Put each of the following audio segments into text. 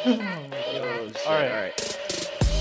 Oh, shit. All right.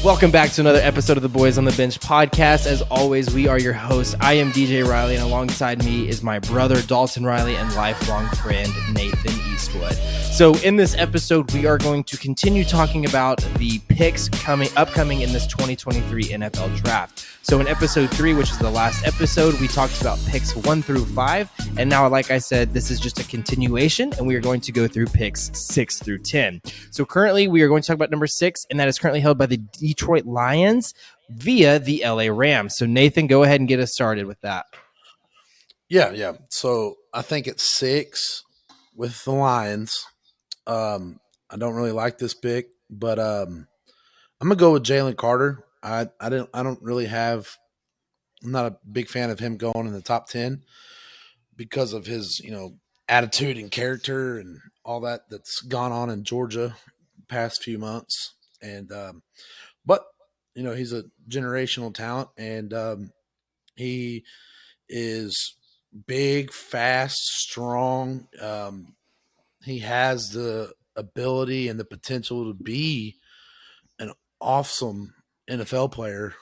Welcome back to another episode of the Boys on the Bench podcast. As always, we are your hosts. I am DJ Riley, and alongside me is my brother, Dalton Riley, and lifelong friend, Nathan Eastwood. So in this episode, we are going to continue talking about the picks upcoming in this 2023 NFL Draft. So in episode 3, which is the last episode, we talked about picks 1 through 5. And now, like I said, this is just a continuation, and we are going to go through picks 6 through 10. So currently, we are going to talk about number 6, and that is currently held by the Detroit Lions via the LA Rams. So Nathan, go ahead and get us started with that. Yeah. So I think it's 6 with the Lions. I don't really like this pick, but I'm gonna go with Jalen Carter. I'm not a big fan of him going in the top 10 because of his, attitude and character and all that's gone on in Georgia past few months. And but he's a generational talent, and he is big, fast, strong. He has the ability and the potential to be an awesome NFL player.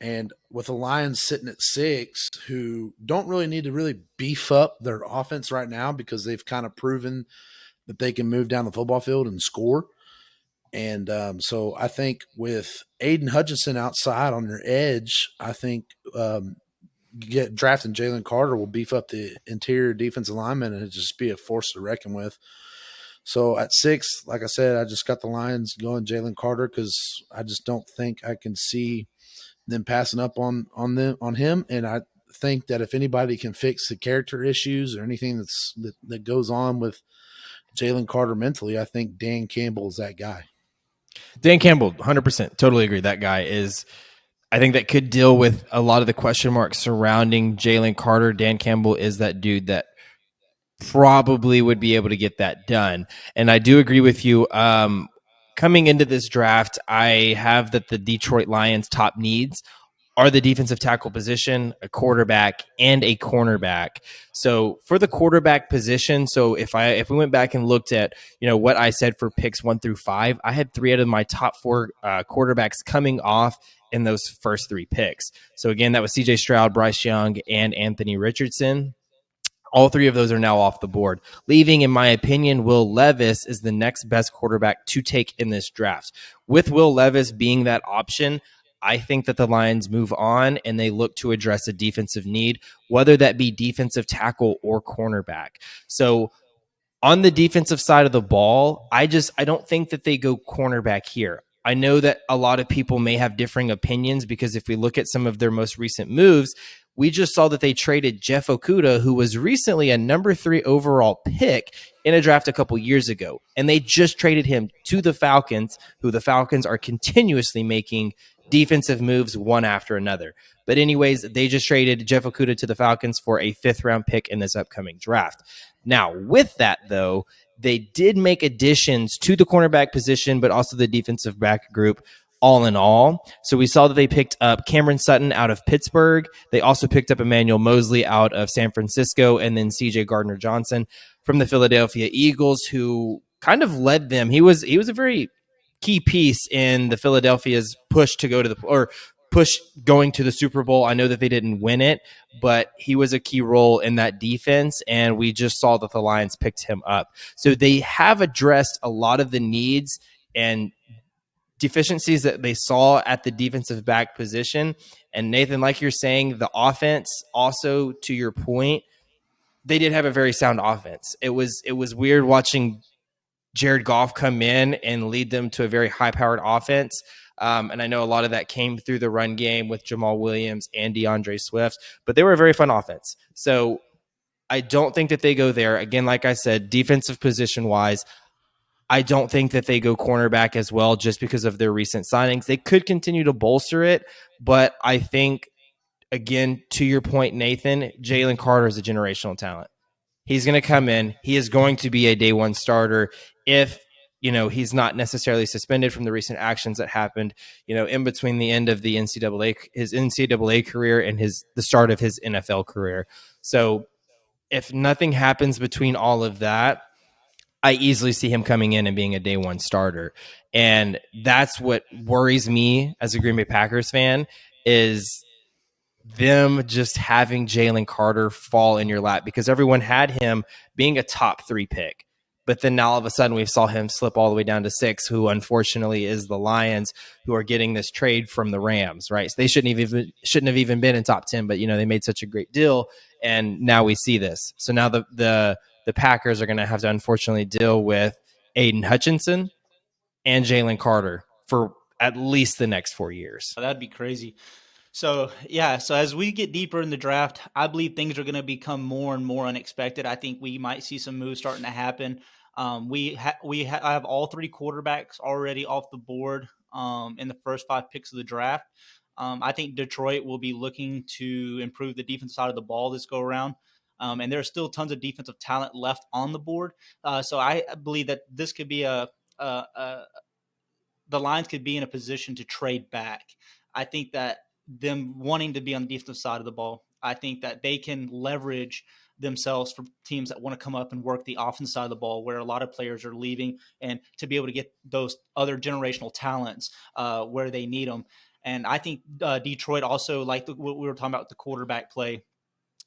And with the Lions sitting at 6, who don't really need to really beef up their offense right now because they've kind of proven that they can move down the football field and score. And so I think with Aiden Hutchinson outside on their edge, I think drafting Jalen Carter will beef up the interior defensive lineman and just be a force to reckon with. So at 6, like I said, I just got the Lions going Jalen Carter because I just don't think I can see them passing up on him. And I think that if anybody can fix the character issues or anything that goes on with Jalen Carter mentally, I think Dan Campbell is that guy. Dan Campbell, 100%. Totally agree. That guy is, I think, that could deal with a lot of the question marks surrounding Jalen Carter. Dan Campbell is that dude that probably would be able to get that done. And I do agree with you. Coming into this draft, I have that the Detroit Lions' top needs are the defensive tackle position, a quarterback, and a cornerback. So for the quarterback position, so if we went back and looked at what I said for picks 1 through 5, I had 3 out of my top 4 quarterbacks coming off in those first 3 picks. So again, that was C.J. Stroud, Bryce Young, and Anthony Richardson. All 3 of those are now off the board, leaving, in my opinion, Will Levis is the next best quarterback to take in this draft. With Will Levis being that option, I think that the Lions move on and they look to address a defensive need, whether that be defensive tackle or cornerback. So on the defensive side of the ball, I don't think that they go cornerback here. I know that a lot of people may have differing opinions because if we look at some of their most recent moves, we just saw that they traded Jeff Okudah, who was recently a number 3 overall pick in a draft a couple years ago. And they just traded him to the Falcons, who the Falcons are continuously making defensive moves one after another. But anyways, they just traded Jeff Okudah to the Falcons for a 5th-round pick in this upcoming draft. Now, with that, though, they did make additions to the cornerback position, but also the defensive back group all in all. So we saw that they picked up Cameron Sutton out of Pittsburgh. They also picked up Emmanuel Mosley out of San Francisco, and then C.J. Gardner-Johnson from the Philadelphia Eagles, who kind of led them. He was a very key piece in the Philadelphia's push to go to going to the Super Bowl. I know that they didn't win it, but he was a key role in that defense, and we just saw that the Lions picked him up. So they have addressed a lot of the needs and deficiencies that they saw at the defensive back position. And Nathan, like you're saying, the offense also, to your point, they did have a very sound offense. It was weird watching Jared Goff come in and lead them to a very high-powered offense. And I know a lot of that came through the run game with Jamal Williams and DeAndre Swift, but they were a very fun offense. So I don't think that they go there. Again, like I said, defensive position-wise, I don't think that they go cornerback as well just because of their recent signings. They could continue to bolster it, but I think, again, to your point, Nathan, Jalen Carter is a generational talent. He's going to come in. He is going to be a day one starter if he's not necessarily suspended from the recent actions that happened, in between the end of the his NCAA career and the start of his NFL career. So if nothing happens between all of that, I easily see him coming in and being a day one starter. And that's what worries me as a Green Bay Packers fan is them just having Jalen Carter fall in your lap, because everyone had him being a top 3 pick. But then now all of a sudden we saw him slip all the way down to 6, who unfortunately is the Lions, who are getting this trade from the Rams, right? So they shouldn't have even been in top 10, but they made such a great deal, and now we see this. So now the Packers are going to have to unfortunately deal with Aiden Hutchinson and Jalen Carter for at least the next 4 years. That'd be crazy. So, yeah, so as we get deeper in the draft, I believe things are going to become more and more unexpected. I think we might see some moves starting to happen. We have all 3 quarterbacks already off the board in the first 5 picks of the draft. I think Detroit will be looking to improve the defensive side of the ball this go around. And there are still tons of defensive talent left on the board. So I believe that this could be the Lions could be in a position to trade back. I think that them wanting to be on the defensive side of the ball, I think that they can leverage themselves for teams that want to come up and work the offensive side of the ball, where a lot of players are leaving, and to be able to get those other generational talents where they need them. And I think Detroit also, like what we were talking about with the quarterback play,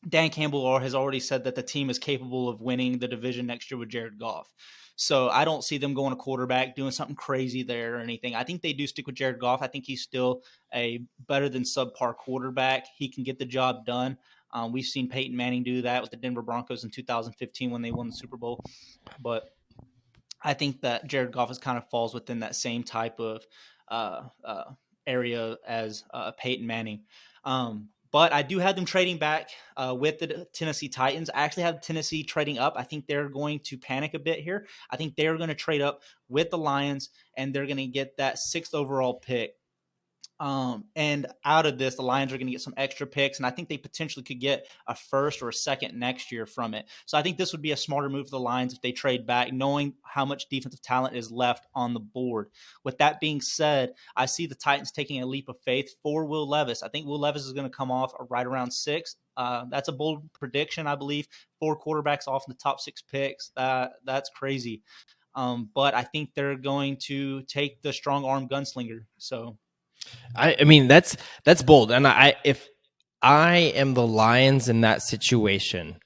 Dan Campbell has already said that the team is capable of winning the division next year with Jared Goff. So I don't see them going to quarterback, doing something crazy there or anything. I think they do stick with Jared Goff. I think he's still a better than subpar quarterback. He can get the job done. We've seen Peyton Manning do that with the Denver Broncos in 2015 when they won the Super Bowl. But I think that Jared Goff kind of falls within that same type of area as Peyton Manning. But I do have them trading back with the Tennessee Titans. I actually have Tennessee trading up. I think they're going to panic a bit here. I think they're going to trade up with the Lions, and they're going to get that 6th overall pick. And out of this, the Lions are going to get some extra picks, and I think they potentially could get a 1st or a 2nd next year from it. So I think this would be a smarter move for the Lions if they trade back, knowing how much defensive talent is left on the board. With that being said, I see the Titans taking a leap of faith for Will Levis. I think Will Levis is going to come off right around 6. That's a bold prediction, I believe. 4 quarterbacks off in the top 6 picks. That's crazy. But I think they're going to take the strong arm gunslinger. So I mean that's bold, and if I am the Lions in that situation,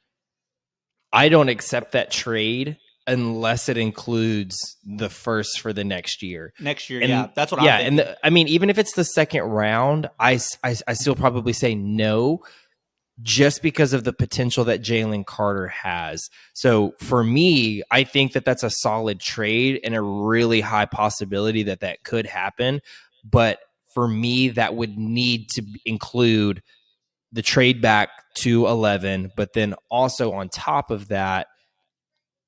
I don't accept that trade unless it includes the 1st for the next year. Next year, and, yeah, that's what I'm thinking. And I mean, even if it's the 2nd round, I still probably say no, just because of the potential that Jalen Carter has. So for me, I think that that's a solid trade and a really high possibility that could happen. But for me, that would need to include the trade back to 11, but then also on top of that,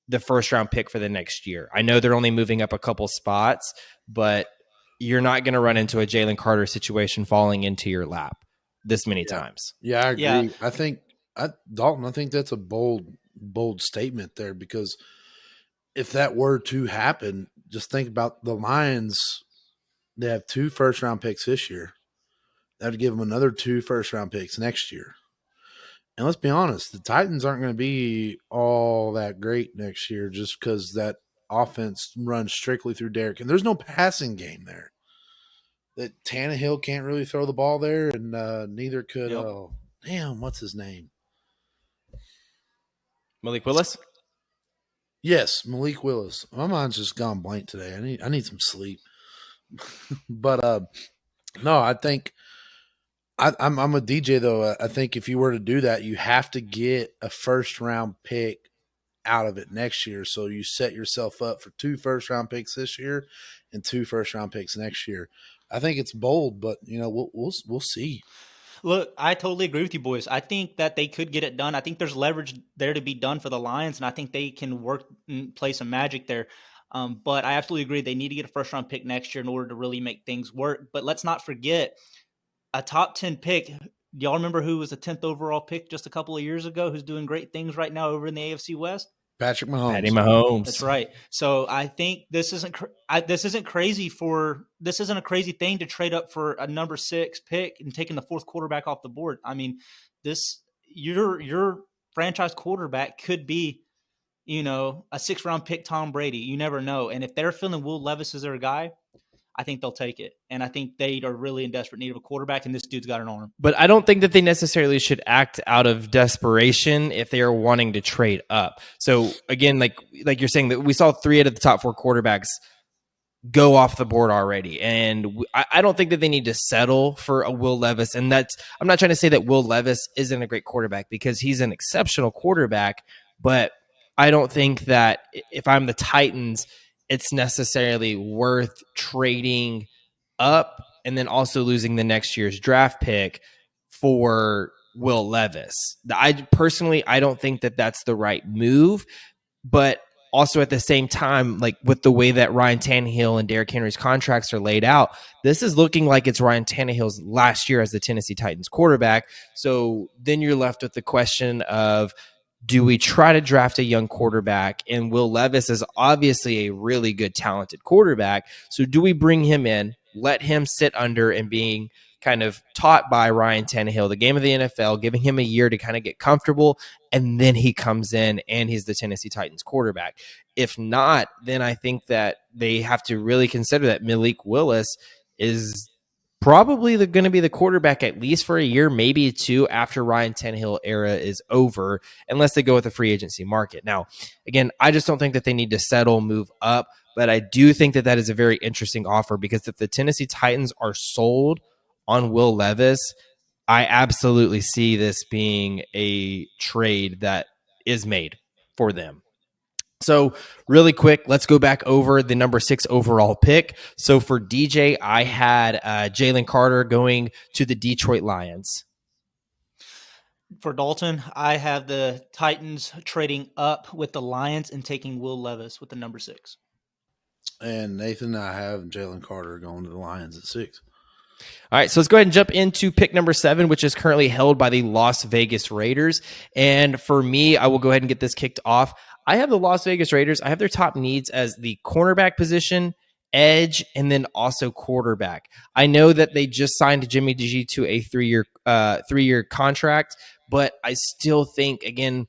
the 1st round pick for the next year. I know they're only moving up a couple spots, but you're not going to run into a Jalen Carter situation falling into your lap this many times. Yeah, I agree. Yeah. I think Dalton, I think that's a bold statement there, because if that were to happen, just think about the Lions. They have 2 first round picks this year. That would give them another 2 first round picks next year. And let's be honest, the Titans aren't going to be all that great next year just because that offense runs strictly through Derrick. And there's no passing game there. That Tannehill can't really throw the ball there, and neither could what's his name? Malik Willis? Yes, Malik Willis. My mind's just gone blank today. I need some sleep. But no, I think I'm a DJ though. I think if you were to do that, you have to get a 1st round pick out of it next year. So you set yourself up for 2 1st round picks this year and 2 1st round picks next year. I think it's bold, but we'll see. Look, I totally agree with you, boys. I think that they could get it done. I think there's leverage there to be done for the Lions, and I think they can work and play some magic there. But I absolutely agree. They need to get a 1st round pick next year in order to really make things work. But let's not forget a top 10 pick. Y'all remember who was a 10th overall pick just a couple of years ago, who's doing great things right now over in the AFC West? Patrick Mahomes. Patty Mahomes. That's right. So I think this isn't a crazy thing to trade up for a number 6 pick and taking the 4th quarterback off the board. I mean, your franchise quarterback could be a 6th-round pick Tom Brady. You never know. And if they're feeling Will Levis is their guy, I think they'll take it. And I think they are really in desperate need of a quarterback, and this dude's got an arm. But I don't think that they necessarily should act out of desperation if they are wanting to trade up. So again, like you're saying, that we saw 3 out of the top 4 quarterbacks go off the board already. And I don't think that they need to settle for a Will Levis. And I'm not trying to say that Will Levis isn't a great quarterback, because he's an exceptional quarterback, but I don't think that if I'm the Titans, it's necessarily worth trading up and then also losing the next year's draft pick for Will Levis. I don't think that that's the right move, but also at the same time, like with the way that Ryan Tannehill and Derrick Henry's contracts are laid out, this is looking like it's Ryan Tannehill's last year as the Tennessee Titans quarterback. So then you're left with the question of, do we try to draft a young quarterback? And Will Levis is obviously a really good, talented quarterback. So do we bring him in, let him sit under and being kind of taught by Ryan Tannehill, the game of the NFL, giving him a year to kind of get comfortable, and then he comes in and he's the Tennessee Titans quarterback? If not, then I think that they have to really consider that Malik Willis is probably going to be the quarterback at least for a year, maybe 2, after Ryan Tannehill era is over, unless they go with the free agency market. Now, again, I just don't think that they need to settle, move up, but I do think that that is a very interesting offer, because if the Tennessee Titans are sold on Will Levis, I absolutely see this being a trade that is made for them. So really quick, let's go back over the number 6 overall pick. So for DJ, I had Jalen Carter going to the Detroit Lions. For Dalton, I have the Titans trading up with the Lions and taking Will Levis with the number 6. And Nathan, I have Jalen Carter going to the Lions at 6. All right, so let's go ahead and jump into pick number 7, which is currently held by the Las Vegas Raiders. And for me, I will go ahead and get this kicked off. I have the Las Vegas Raiders. I have their top needs as the cornerback position, edge, and then also quarterback. I know that they just signed Jimmy G to a 3-year contract, but I still think, again,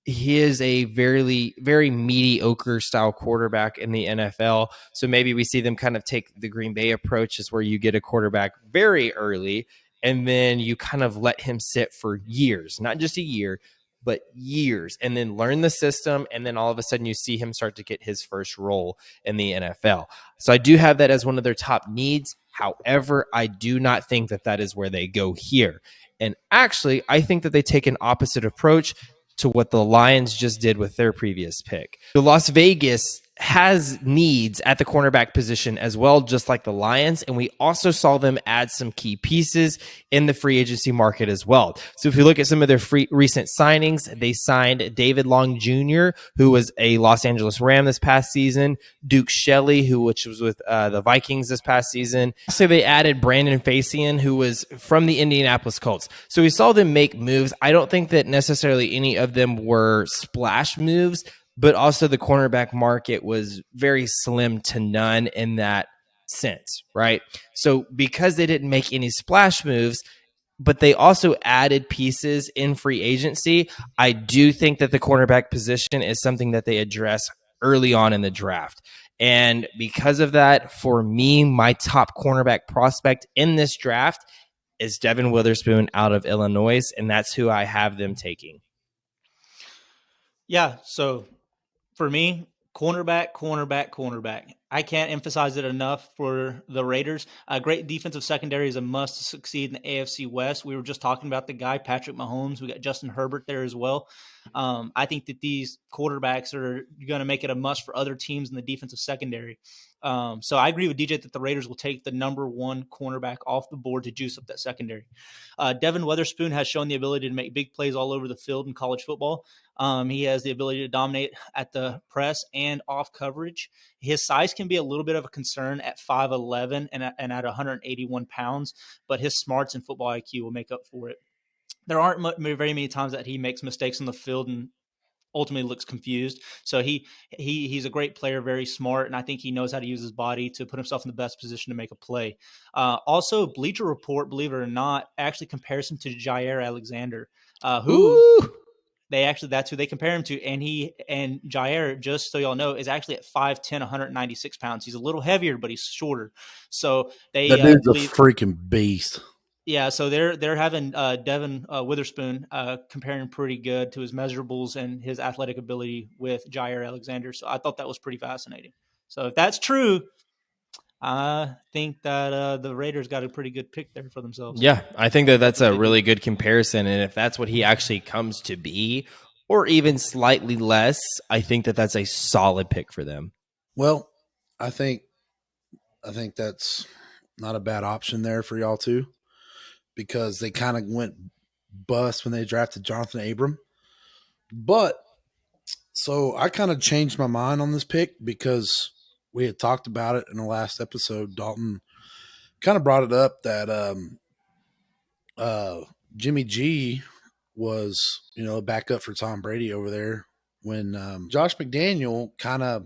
he is a very, very mediocre style quarterback in the NFL. So maybe we see them kind of take the Green Bay approach, is where you get a quarterback very early and then you kind of let him sit for years, not just a year, but years, and then learn the system. And then all of a sudden you see him start to get his first role in the NFL. So I do have that as one of their top needs. However, I do not think that that is where they go here. And actually, I think that they take an opposite approach to what the Lions just did with their previous pick. The Las Vegas has needs at the cornerback position as well, just like the Lions. And we also saw them add some key pieces in the free agency market as well. So if you look at some of their recent signings, they signed David Long Jr., who was a Los Angeles Ram this past season, Duke Shelley, which was with the Vikings this past season. So they added Brandon Facyson, who was from the Indianapolis Colts. So we saw them make moves. I don't think that necessarily any of them were splash moves, but also the cornerback market was very slim to none in that sense, right? So because they didn't make any splash moves, but they also added pieces in free agency, I do think that the cornerback position is something that they address early on in the draft. And because of that, for me, my top cornerback prospect in this draft is Devin Witherspoon out of Illinois, and that's who I have them taking. Yeah, so for me, cornerback. I can't emphasize it enough for the Raiders. A great defensive secondary is a must to succeed in the AFC West. We were just talking about the guy, Patrick Mahomes. We got Justin Herbert there as well. I think that these quarterbacks are going to make it a must for other teams in the defensive secondary. So I agree with DJ that the Raiders will take the number 1 cornerback off the board to juice up that secondary. Devin Witherspoon has shown the ability to make big plays all over the field in college football. He has the ability to dominate at the press and off coverage. His size can be a little bit of a concern at 5'11" and at 181 pounds, but his smarts and football IQ will make up for it. There aren't very many times that he makes mistakes on the field and ultimately looks confused. So he's a great player, very smart, and I think he knows how to use his body to put himself in the best position to make a play. Also, Bleacher Report, believe it or not, actually compares him to Jair Alexander, who that's who they compare him to. And Jair, just so y'all know, is actually at 5'10", 196 pounds. He's a little heavier, but he's shorter. So they That dude's a believe. freaking beast. Yeah, so they're having Devin Witherspoon comparing pretty good to his measurables and his athletic ability with Jair Alexander. So I thought that was pretty fascinating. So if that's true, I think that the Raiders got a pretty good pick there for themselves. Yeah, I think that that's a really good comparison. And if that's what he actually comes to be, or even slightly less, I think that that's a solid pick for them. Well, I think that's not a bad option there for y'all too, because they kind of went bust when they drafted Jonathan Abram. But so I kind of changed my mind on this pick because we had talked about it in the last episode. Dalton kind of brought it up that Jimmy G was, a backup for Tom Brady over there when Josh McDaniel kind of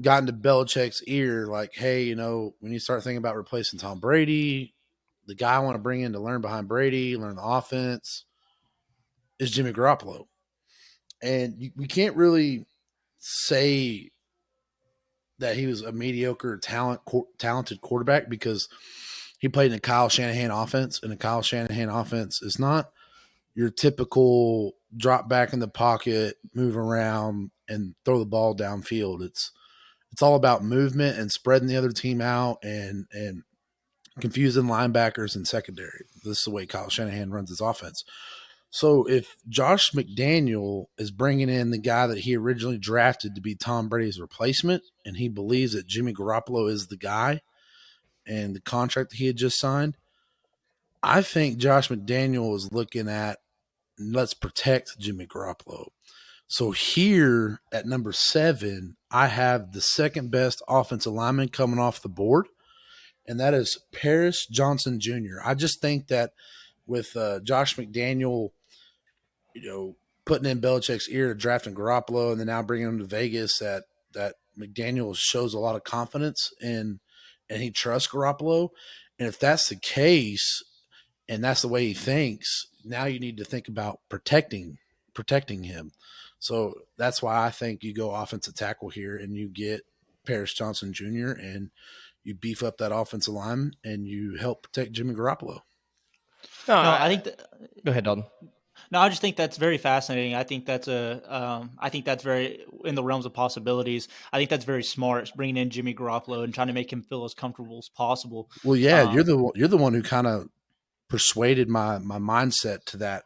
got into Belichick's ear, like, hey, when you start thinking about replacing Tom Brady, the guy I want to bring in to learn behind Brady, learn the offense, is Jimmy Garoppolo. And we can't really say that he was a mediocre talented quarterback because he played in a Kyle Shanahan offense, and a Kyle Shanahan offense is not your typical drop back in the pocket, move around, and throw the ball downfield. It's all about movement and spreading the other team out and confusing linebackers and secondary. This is the way Kyle Shanahan runs his offense. So if Josh McDaniel is bringing in the guy that he originally drafted to be Tom Brady's replacement, and he believes that Jimmy Garoppolo is the guy and the contract that he had just signed, I think Josh McDaniel is looking at, let's protect Jimmy Garoppolo. So here at number 7, I have the second best offensive lineman coming off the board, and that is Paris Johnson Jr. I just think that with Josh McDaniel, putting in Belichick's ear to drafting Garoppolo and then now bringing him to Vegas, that McDaniel shows a lot of confidence and he trusts Garoppolo. And if that's the case, and that's the way he thinks, now you need to think about protecting him. So that's why I think you go offensive tackle here and you get Paris Johnson Jr. and you beef up that offensive line and you help protect Jimmy Garoppolo. No, I think go ahead, Dalton. No, I just think that's very fascinating. I think that's very in the realms of possibilities. I think that's very smart, bringing in Jimmy Garoppolo and trying to make him feel as comfortable as possible. Well, yeah, you're the one who kind of persuaded my mindset to that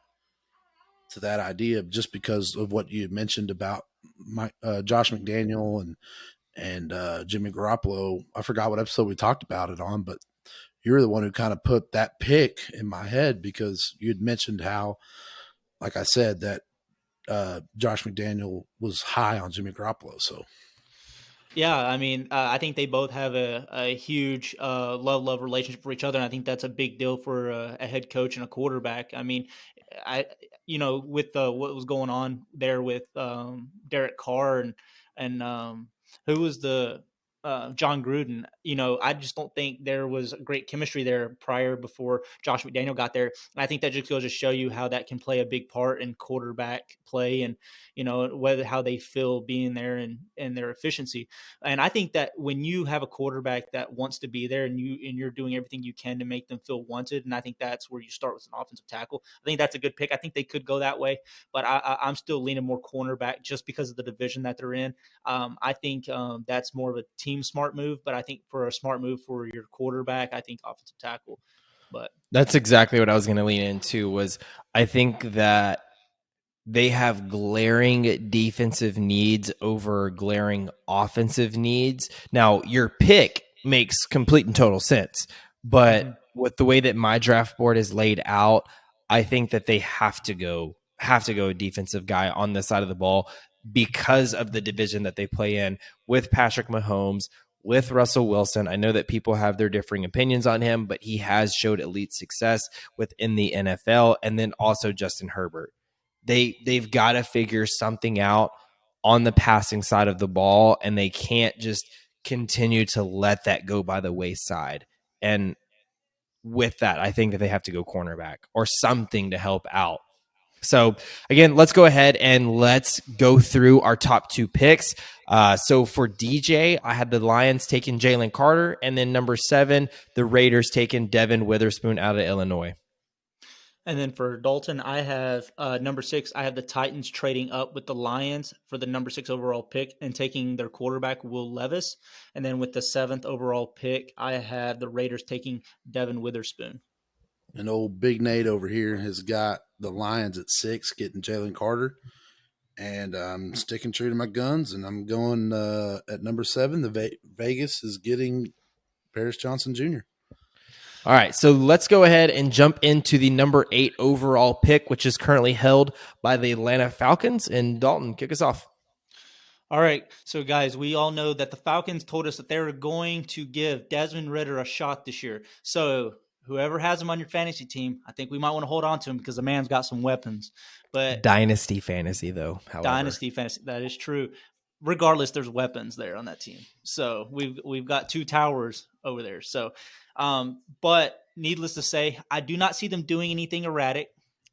idea, just because of what you mentioned about Josh McDaniel and Jimmy Garoppolo. I forgot what episode we talked about it on, but you're the one who kind of put that pick in my head because you'd mentioned how, like I said, that Josh McDaniel was high on Jimmy Garoppolo. So, yeah, I mean, I think they both have a huge love relationship for each other, and I think that's a big deal for a head coach and a quarterback. I mean, with what was going on there with Derek Carr and who was the John Gruden, I just don't think there was great chemistry there before Josh McDaniel got there. And I think that just goes to show you how that can play a big part in quarterback play and, how they feel being there and their efficiency. And I think that when you have a quarterback that wants to be there and you're doing everything you can to make them feel wanted, and I think that's where you start with an offensive tackle. I think that's a good pick. I think they could go that way, but I'm still leaning more cornerback just because of the division that they're in. I think that's more of a team smart move, but I think for a smart move for your quarterback, I think offensive tackle. But that's exactly what I was going to lean into. Was I think that they have glaring defensive needs over glaring offensive needs. Now, your pick makes complete and total sense, but with the way that my draft board is laid out, I think that they have to go a defensive guy on this side of the ball because of the division that they play in with Patrick Mahomes, with Russell Wilson. I know that people have their differing opinions on him, but he has showed elite success within the NFL, and then also Justin Herbert. They've got to figure something out on the passing side of the ball, and they can't just continue to let that go by the wayside. And with that, I think that they have to go cornerback or something to help out. So again, let's go ahead and let's go through our top 2 picks. So for DJ, I had the Lions taking Jalen Carter, and then number 7, the Raiders taking Devin Witherspoon out of Illinois. And then for Dalton, I have number 6. I have the Titans trading up with the Lions for the number 6 overall pick and taking their quarterback, Will Levis. And then with the 7th overall pick, I have the Raiders taking Devin Witherspoon. And old Big Nate over here has got the Lions at 6, getting Jalen Carter. And I'm sticking true to my guns, and I'm going at number 7. The Vegas is getting Paris Johnson Jr. All right, so let's go ahead and jump into the number 8 overall pick, which is currently held by the Atlanta Falcons. And Dalton, kick us off. All right, so guys, we all know that the Falcons told us that they were going to give Desmond Ridder a shot this year. So whoever has him on your fantasy team, I think we might want to hold on to him because the man's got some weapons. But Dynasty fantasy, though. However. Dynasty fantasy, that is true. Regardless, there's weapons there on that team. So we've got 2 towers over there. So, but needless to say, I do not see them doing anything erratic.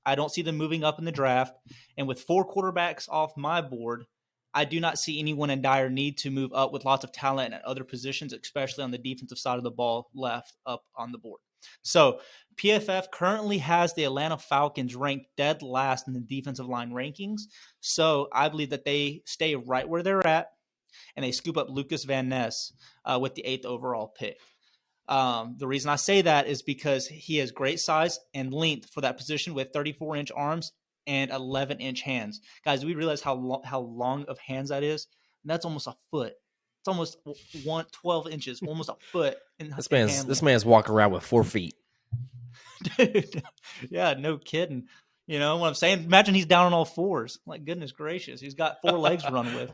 I don't see them moving up in the draft. And with 4 quarterbacks off my board, I do not see anyone in dire need to move up with lots of talent at other positions, especially on the defensive side of the ball left up on the board. So PFF currently has the Atlanta Falcons ranked dead last in the defensive line rankings. So I believe that they stay right where they're at, and they scoop up Lucas Van Ness with the 8th overall pick. The reason I say that is because he has great size and length for that position with 34-inch arms and 11-inch hands. Guys, we realize how long of hands that is? And that's almost a foot. It's almost 12 inches, almost a foot. This man's walking around with 4 feet. Dude, yeah, no kidding. You know what I'm saying? Imagine he's down on all 4s. Like, goodness gracious. He's got 4 legs to run with.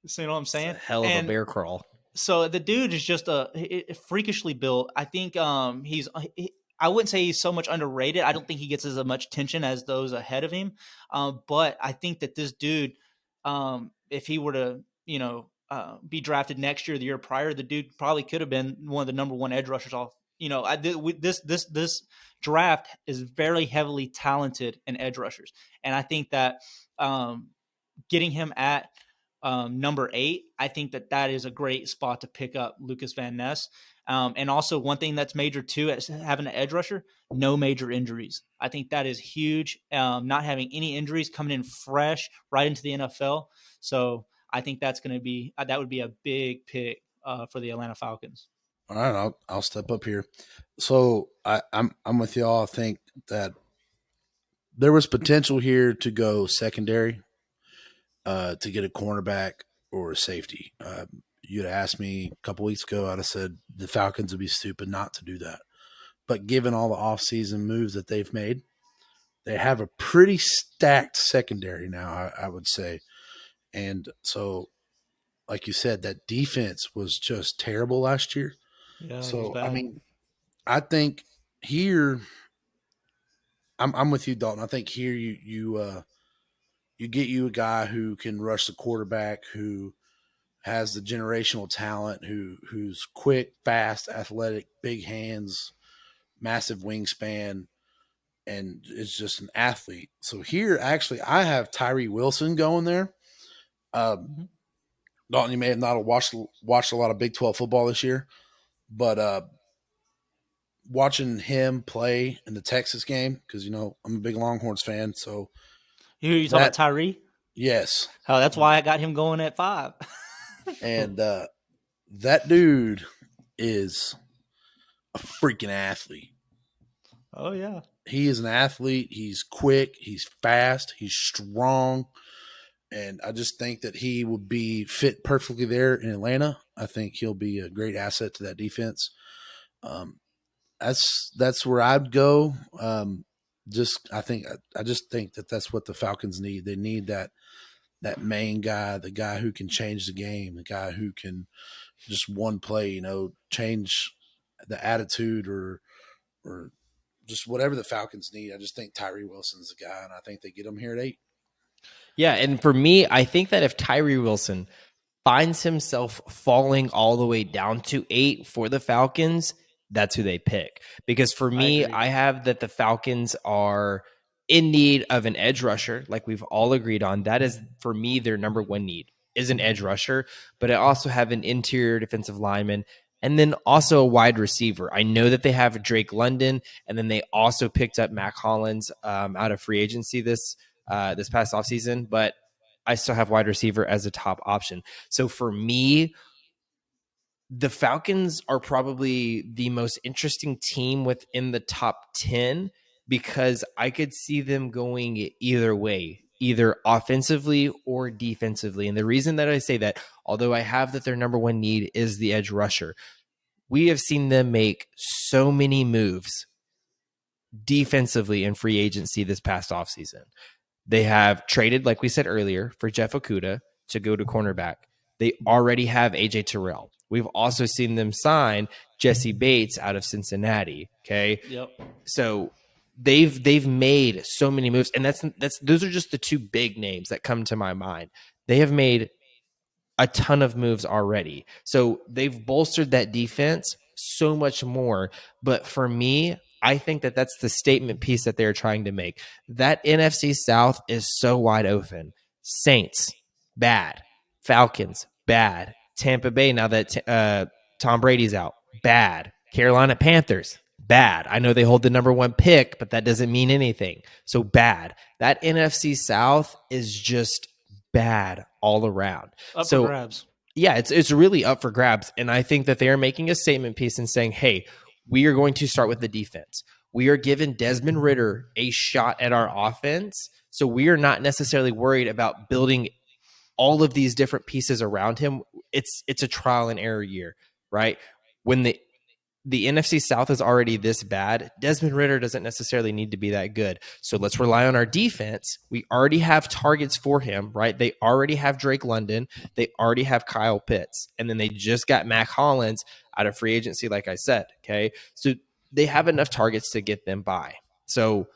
So, you know what I'm saying? It's a hell of a bear crawl. So the dude is just freakishly built. I think I wouldn't say he's so much underrated. I don't think he gets as much attention as those ahead of him. But I think that this dude, if he were to, be drafted next year, the year prior, the dude probably could have been one of the number 1 edge rushers off. This draft is very heavily talented in edge rushers, and I think that getting him at number 8, I think that is a great spot to pick up Lucas Van Ness. And also one thing that's major too, as having an edge rusher, no major injuries. I think that is huge. Not having any injuries, coming in fresh right into the NFL. So I think that's going to be that would be a big pick for the Atlanta Falcons. All right, I'll step up here. So I'm with y'all. I think that there was potential here to go secondary, to get a cornerback or a safety. You'd asked me a couple weeks ago, I'd have said the Falcons would be stupid not to do that. But given all the offseason moves that they've made, they have a pretty stacked secondary now, I would say. And so, like you said, that defense was just terrible last year. Yeah, so, I mean, I think here, I'm with you, Dalton. I think here you get you a guy who can rush the quarterback, who has the generational talent, who's quick, fast, athletic, big hands, massive wingspan, and is just an athlete. So here, actually, I have Tyree Wilson going there. Dalton, you may have not watched a lot of Big 12 football this year, but watching him play in the Texas game, because, I'm a big Longhorns fan. So you talking about Tyree? Yes. Oh, that's why I got him going at 5. And that dude is a freaking athlete. Oh, yeah. He is an athlete. He's quick. He's fast. He's strong. And I just think that he would be fit perfectly there in Atlanta. I think he'll be a great asset to that defense. That's where I'd go. I just think that that's what the Falcons need. They need that main guy, the guy who can change the game, the guy who can just one play, change the attitude or just whatever the Falcons need. I just think Tyree Wilson's the guy, and I think they get him here at 8. Yeah, and for me, I think that if Tyree Wilson finds himself falling all the way down to 8 for the Falcons, that's who they pick. Because for me, I have that the Falcons are in need of an edge rusher, like we've all agreed on. That is, for me, their number one need is an edge rusher, but I also have an interior defensive lineman and then also a wide receiver. I know that they have Drake London, and then they also picked up Mac Hollins out of free agency this past offseason, but I still have wide receiver as a top option. So for me, the Falcons are probably the most interesting team within the top 10 because I could see them going either way, either offensively or defensively. And the reason that I say that, although I have that their number one need is the edge rusher, we have seen them make so many moves defensively in free agency this past offseason. They have traded, like we said earlier, for Jeff Okudah to go to cornerback. They already have AJ Terrell. We've also seen them sign Jesse Bates out of Cincinnati. Okay. Yep. So they've made so many moves, and that's those are just the two big names that come to my mind. They have made a ton of moves already. So they've bolstered that defense so much more. But for me, I think that that's the statement piece that they're trying to make. That NFC South is so wide open. Saints, bad. Falcons, bad. Tampa Bay, now that Tom Brady's out, bad. Carolina Panthers, bad. I know they hold the number one pick, but that doesn't mean anything. So bad. That NFC South is just bad all around. Up for grabs. Yeah, it's really up for grabs. And I think that they are making a statement piece and saying, hey, we are going to start with the defense. We are giving Desmond Ridder a shot at our offense. So we are not necessarily worried about building all of these different pieces around him. It's a trial and error year, right? When the NFC South is already this bad, Desmond Ridder doesn't necessarily need to be that good. So let's rely on our defense. We already have targets for him, right? They already have Drake London. They already have Kyle Pitts. And then they just got Mac Hollins out of free agency, like I said, okay? So they have enough targets to get them by. So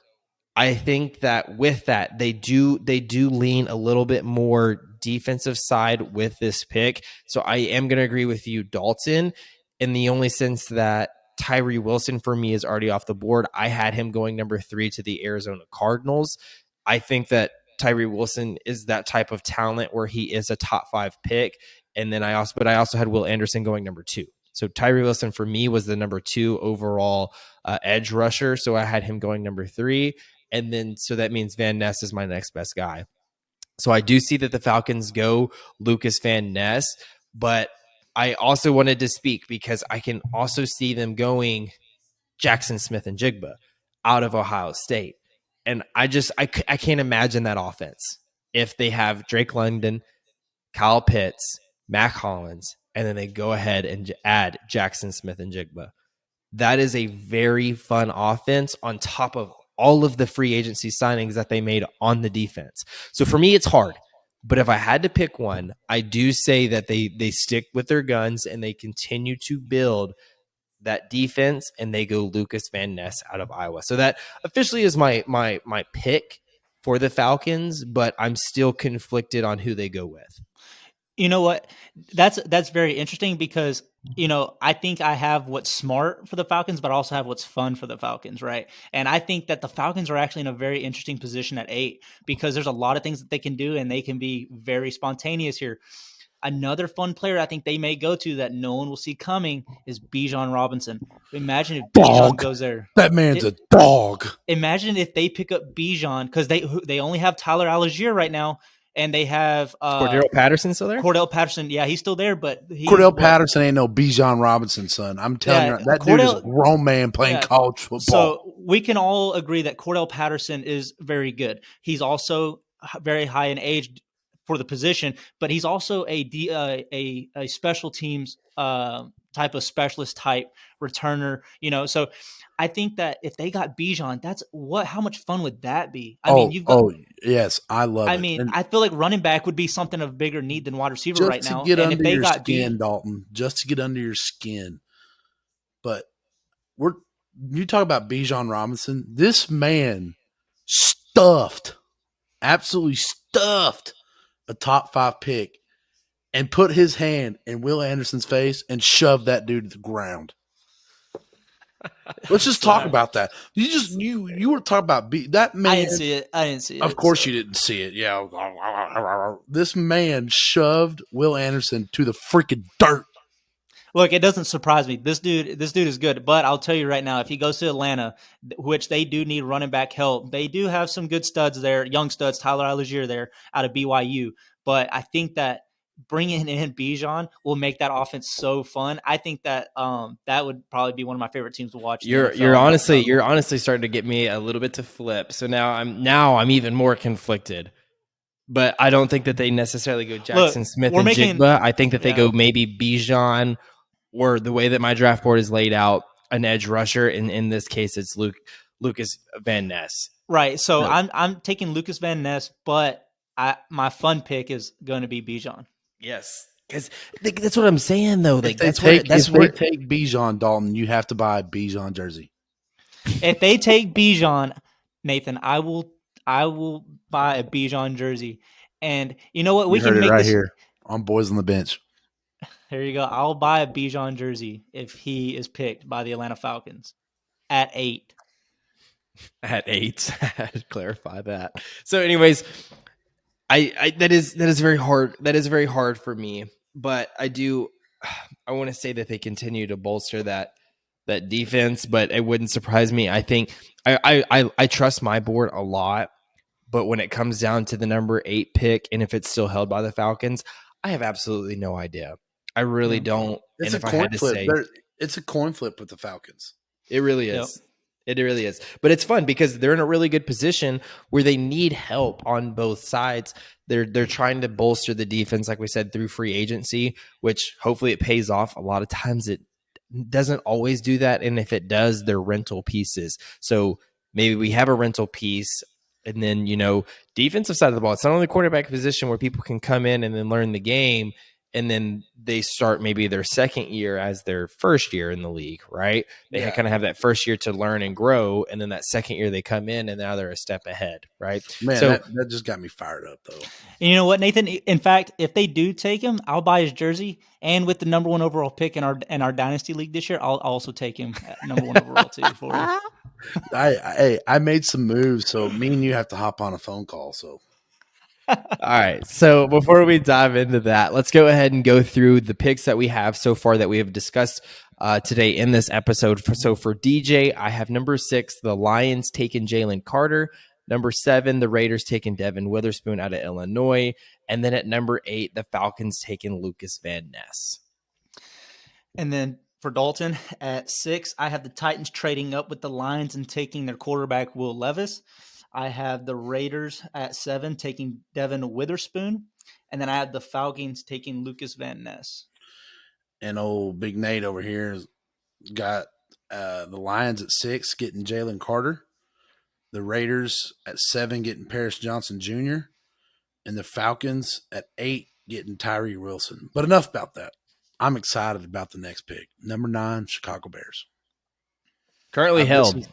I think that with that, they do lean a little bit more defensive side with this pick. So I am going to agree with you, Dalton, in the only sense that Tyree Wilson for me is already off the board. I had him going number 3 to the Arizona Cardinals. I think that Tyree Wilson is that type of talent where he is a top 5 pick. And then I also had Will Anderson going number 2. So Tyree Wilson for me was the number 2 overall edge rusher. So I had him going number 3. And then, so that means Van Ness is my next best guy. So I do see that the Falcons go Lucas Van Ness, but I also wanted to speak because I can also see them going Jackson Smith-Njigba out of Ohio State. And I can't imagine that offense if they have Drake London, Kyle Pitts, Mac Hollins, and then they go ahead and add Jackson Smith-Njigba. That is a very fun offense on top of all of the free agency signings that they made on the defense. So for me, it's hard. But if I had to pick one, I do say that they stick with their guns and they continue to build that defense and they go Lucas Van Ness out of Iowa. So that officially is my pick for the Falcons, but I'm still conflicted on who they go with. You know what? That's very interesting because, I think I have what's smart for the Falcons, but I also have what's fun for the Falcons, right? And I think that the Falcons are actually in a very interesting position at 8 because there's a lot of things that they can do and they can be very spontaneous here. Another fun player I think they may go to that no one will see coming is Bijan Robinson. Imagine if Bijan goes there. That man's a dog. Imagine if they pick up Bijan because they only have Tyler Algier right now. And they have Cordell Patterson still there? Cordell Patterson, yeah, he's still there, but Cordell Patterson ain't no Bijan Robinson, son. I'm telling you, that dude is a grown man playing college football. So we can all agree that Cordell Patterson is very good. He's also very high in age for the position, but he's also a special teams type of specialist type returner. So I think that if they got Bijan, how much fun would that be? Yes, I love it. I mean, I feel like running back would be something of bigger need than wide receiver right now. Just to get under your skin, Dalton. Just to get under your skin. But you talk about Bijan Robinson. This man absolutely stuffed a top 5 pick and put his hand in Will Anderson's face and shoved that dude to the ground. Let's just talk about that. You were talking about that man. I didn't see it. I didn't see it. Of course you didn't see it. Yeah. This man shoved Will Anderson to the freaking dirt. Look, it doesn't surprise me. This dude is good. But I'll tell you right now, if he goes to Atlanta, which they do need running back help, they do have some good studs there, young studs, Tyler Algier there out of BYU. But I think that bringing in Bijan will make that offense so fun. I think that that would probably be one of my favorite teams to watch. You're honestly starting to get me a little bit to flip. So now I'm even more conflicted. But I don't think that they necessarily go Jackson Smith and Jigba. I think that they go maybe Bijan, or the way that my draft board is laid out, an edge rusher. And in this case, it's Lucas Van Ness. Right. So I'm taking Lucas Van Ness, but my fun pick is going to be Bijan. Yes, because that's what I'm saying, though. Like if they take Bijan, Dalton, you have to buy a Bijan jersey. If they take Bijan, Nathan, I will buy a Bijan jersey. And you know what? We can make this here on Boys on the Bench. There you go. I'll buy a Bijan jersey if he is picked by the Atlanta Falcons at 8. At 8, clarify that. So, anyways, I that is very hard. That is very hard for me. But I want to say that they continue to bolster that defense. But it wouldn't surprise me. I think I trust my board a lot. But when it comes down to the number 8 pick, and if it's still held by the Falcons, I have absolutely no idea. I really don't. It's and a coin flip. It's a coin flip with the Falcons. It really is. Yep. It really is. But it's fun because they're in a really good position where they need help on both sides. They're trying to bolster the defense, like we said, through free agency, which hopefully it pays off. A lot of times it doesn't always do that. And if it does, they're rental pieces. So maybe we have a rental piece. And then, defensive side of the ball, it's not only quarterback position where people can come in and then learn the game. And then they start maybe their second year as their first year in the league, right? They kind of have that first year to learn and grow. And then that second year they come in and now they're a step ahead, right? Man, so, that just got me fired up, though. And you know what, Nathan? In fact, if they do take him, I'll buy his jersey. And with the number 1 overall pick in our Dynasty League this year, I'll also take him at number 1 overall too for you. I made some moves, so me and you have to hop on a phone call, so. All right. So before we dive into that, let's go ahead and go through the picks that we have so far that we have discussed today in this episode. So for DJ, I have number 6, the Lions taking Jalen Carter. Number 7, the Raiders taking Devin Witherspoon out of Illinois. And then at number 8, the Falcons taking Lucas Van Ness. And then for Dalton at 6, I have the Titans trading up with the Lions and taking their quarterback, Will Levis. I have the Raiders at 7 taking Devin Witherspoon. And then I have the Falcons taking Lucas Van Ness. And old Big Nate over here has got the Lions at 6 getting Jalen Carter. The Raiders at 7 getting Paris Johnson Jr. And the Falcons at 8 getting Tyree Wilson. But enough about that. I'm excited about the next pick. Number 9, Chicago Bears. Currently held.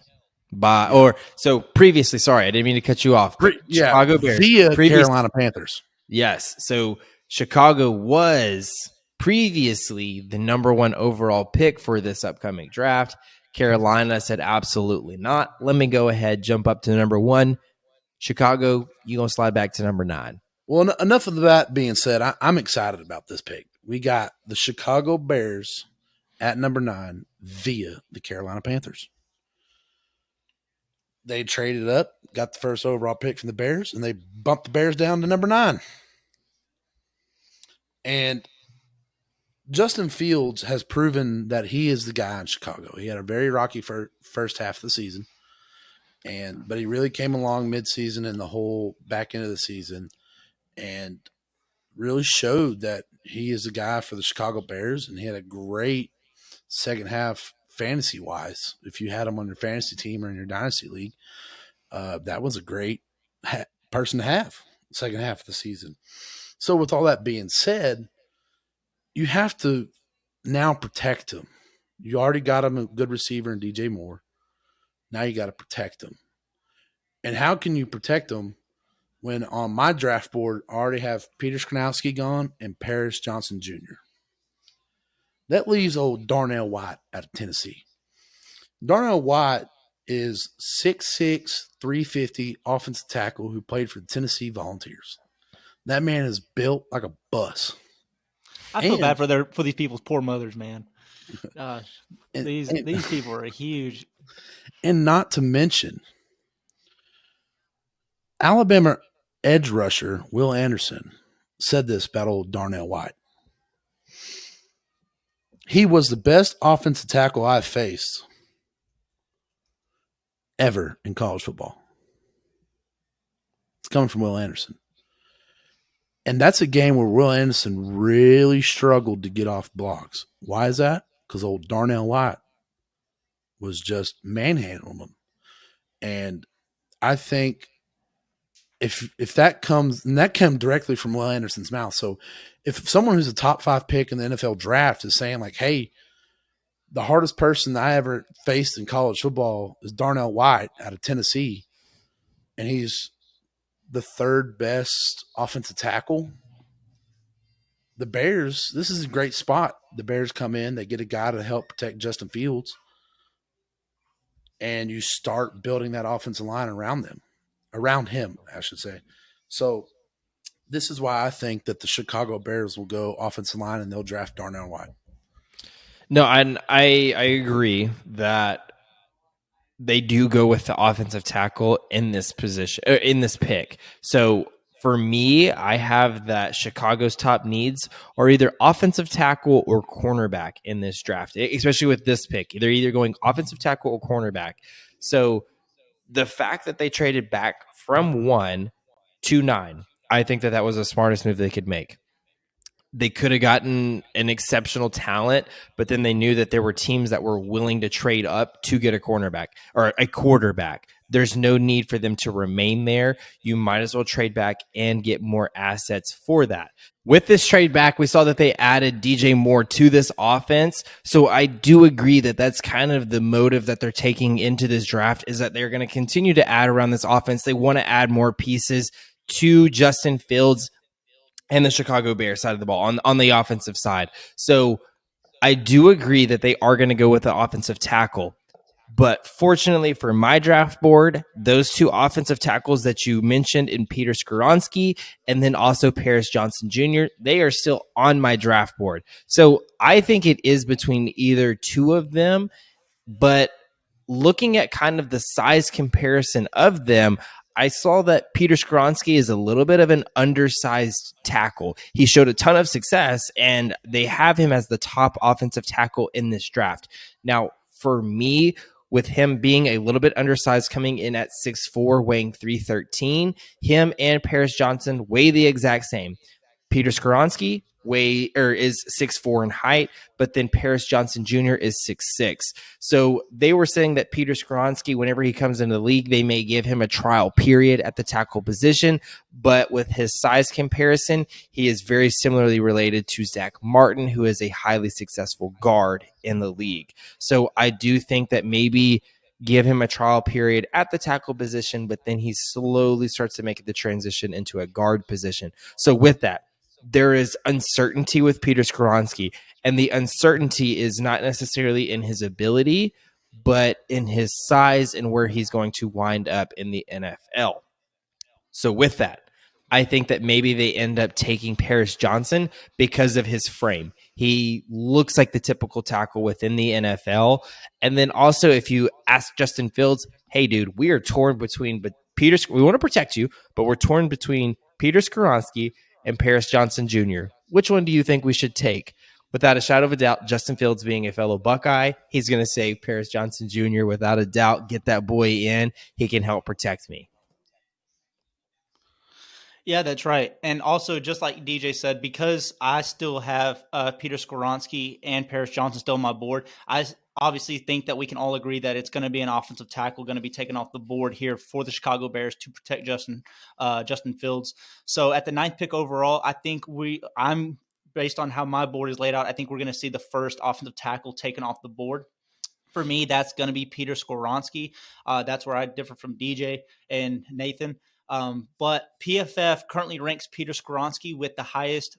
Previously, sorry, I didn't mean to cut you off. Chicago Bears via Carolina Panthers. Yes. So Chicago was previously the number 1 overall pick for this upcoming draft. Carolina said absolutely not. Let me go ahead, jump up to number 1. Chicago, you going to slide back to number 9. Well, enough of that being said, I'm excited about this pick. We got the Chicago Bears at number 9 via the Carolina Panthers. They traded up, got the first overall pick from the Bears, and they bumped the Bears down to number 9. And Justin Fields has proven that he is the guy in Chicago. He had a very rocky first half of the season, but he really came along midseason and the whole back end of the season and really showed that he is the guy for the Chicago Bears, and he had a great second half fantasy-wise. If you had him on your fantasy team or in your dynasty league, that was a great person to have second half of the season. So with all that being said, you have to now protect him. You already got him a good receiver in DJ Moore. Now you got to protect him. And how can you protect him when on my draft board I already have Peter Skrnowski gone and Paris Johnson Jr.? That leaves old Darnell White out of Tennessee. Darnell White is 6'6", 350 offensive tackle who played for the Tennessee Volunteers. That man is built like a bus. I feel bad for these people's poor mothers, man. Gosh, And, these people are huge. and not to mention, Alabama edge rusher Will Anderson said this about old Darnell White. He was the best offensive tackle I've faced ever in college football. It's coming from Will Anderson. And that's a game where Will Anderson really struggled to get off blocks. Why is that? Because old Darnell White was just manhandling him. And I think if that comes, and that came directly from Will Anderson's mouth. So if someone who's a top 5 pick in the NFL draft is saying like, hey, the hardest person I ever faced in college football is Darnell White out of Tennessee, and he's the 3rd best offensive tackle, the Bears, this is a great spot. The Bears come in, they get a guy to help protect Justin Fields, and you start building that offensive line around him, I should say. So this is why I think that the Chicago Bears will go offensive line and they'll draft Darnell White. No, I agree that they do go with the offensive tackle in this position, in this pick. So for me, I have that Chicago's top needs are either offensive tackle or cornerback in this draft, especially with this pick. They're either going offensive tackle or cornerback. So the fact that they traded back from 1 to 9, I think that was the smartest move they could make. They could have gotten an exceptional talent, but then they knew that there were teams that were willing to trade up to get a cornerback or a quarterback. There's no need for them to remain there. You might as well trade back and get more assets for that. With this trade back, we saw that they added DJ Moore to this offense. So I do agree that that's kind of the motive that they're taking into this draft, is that they're going to continue to add around this offense. They want to add more pieces to Justin Fields and the Chicago Bears side of the ball on the offensive side. So I do agree that they are going to go with the offensive tackle. But fortunately for my draft board, those 2 offensive tackles that you mentioned in Peter Skoronski and then also Paris Johnson Jr., they are still on my draft board. So I think it is between either 2 of them. But looking at kind of the size comparison of them, I saw that Peter Skoronski is a little bit of an undersized tackle. He showed a ton of success, and they have him as the top offensive tackle in this draft. Now, for me, with him being a little bit undersized, coming in at 6'4", weighing 313, him and Paris Johnson weigh the exact same. Peter Skoronski is 6'4" in height, but then Paris Johnson Jr. is 6'6". So they were saying that Peter Skoronski, whenever he comes into the league, they may give him a trial period at the tackle position, but with his size comparison, he is very similarly related to Zach Martin, who is a highly successful guard in the league. So I do think that maybe give him a trial period at the tackle position, but then he slowly starts to make the transition into a guard position. So with that, there is uncertainty with Peter Skoronski, and the uncertainty is not necessarily in his ability, but in his size and where he's going to wind up in the NFL. So with that, I think that maybe they end up taking Paris Johnson because of his frame. He looks like the typical tackle within the NFL. And then also, if you ask Justin Fields, hey, dude, we are torn between, but we want to protect you, but we're torn between Peter Skoronski and Paris Johnson Jr. Which one do you think we should take? Without a shadow of a doubt, Justin Fields being a fellow Buckeye, he's going to say Paris Johnson Jr. without a doubt. Get that boy in. He can help protect me. Yeah, that's right. And also, just like DJ said, because I still have Peter Skoronski and Paris Johnson still on my board, I obviously think that we can all agree that it's going to be an offensive tackle going to be taken off the board here for the Chicago Bears to protect Justin Fields. So at the 9th pick overall, I think I'm based on how my board is laid out, I think we're going to see the first offensive tackle taken off the board. For me, that's going to be Peter Skoronski. That's where I differ from DJ and Nathan. But PFF currently ranks Peter Skoronski with the highest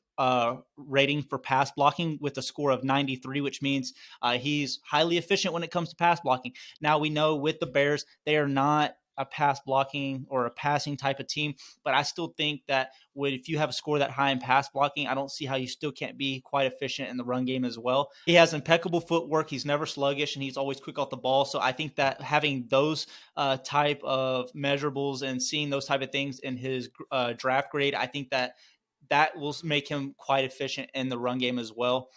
rating for pass blocking with a score of 93, which means he's highly efficient when it comes to pass blocking. Now we know with the Bears, they are not a pass blocking or a passing type of team, but I still think that if you have a score that high in pass blocking, I don't see how you still can't be quite efficient in the run game as well. He has impeccable footwork. He's never sluggish, and he's always quick off the ball. So I think that having those type of measurables and seeing those type of things in his draft grade, I think that will make him quite efficient in the run game as well.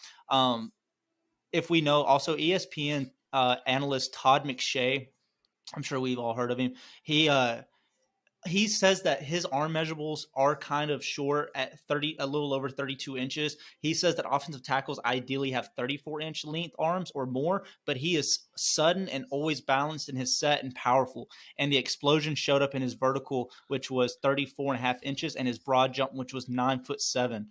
If we know also ESPN analyst Todd McShay, I'm sure we've all heard of him. He says that his arm measurables are kind of short at a little over 32 inches. He says that offensive tackles ideally have 34-inch length arms or more, but he is sudden and always balanced in his set and powerful. And the explosion showed up in his vertical, which was 34.5 inches, and his broad jump, which was 9'7",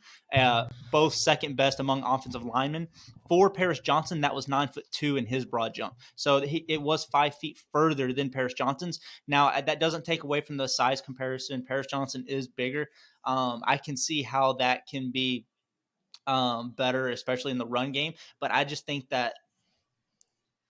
both second best among offensive linemen. For Paris Johnson, that was 9'2" in his broad jump. So it was 5 feet further than Paris Johnson's. Now, that doesn't take away from the size comparison. Paris Johnson is bigger. I can see how that can be better, especially in the run game. But I just think that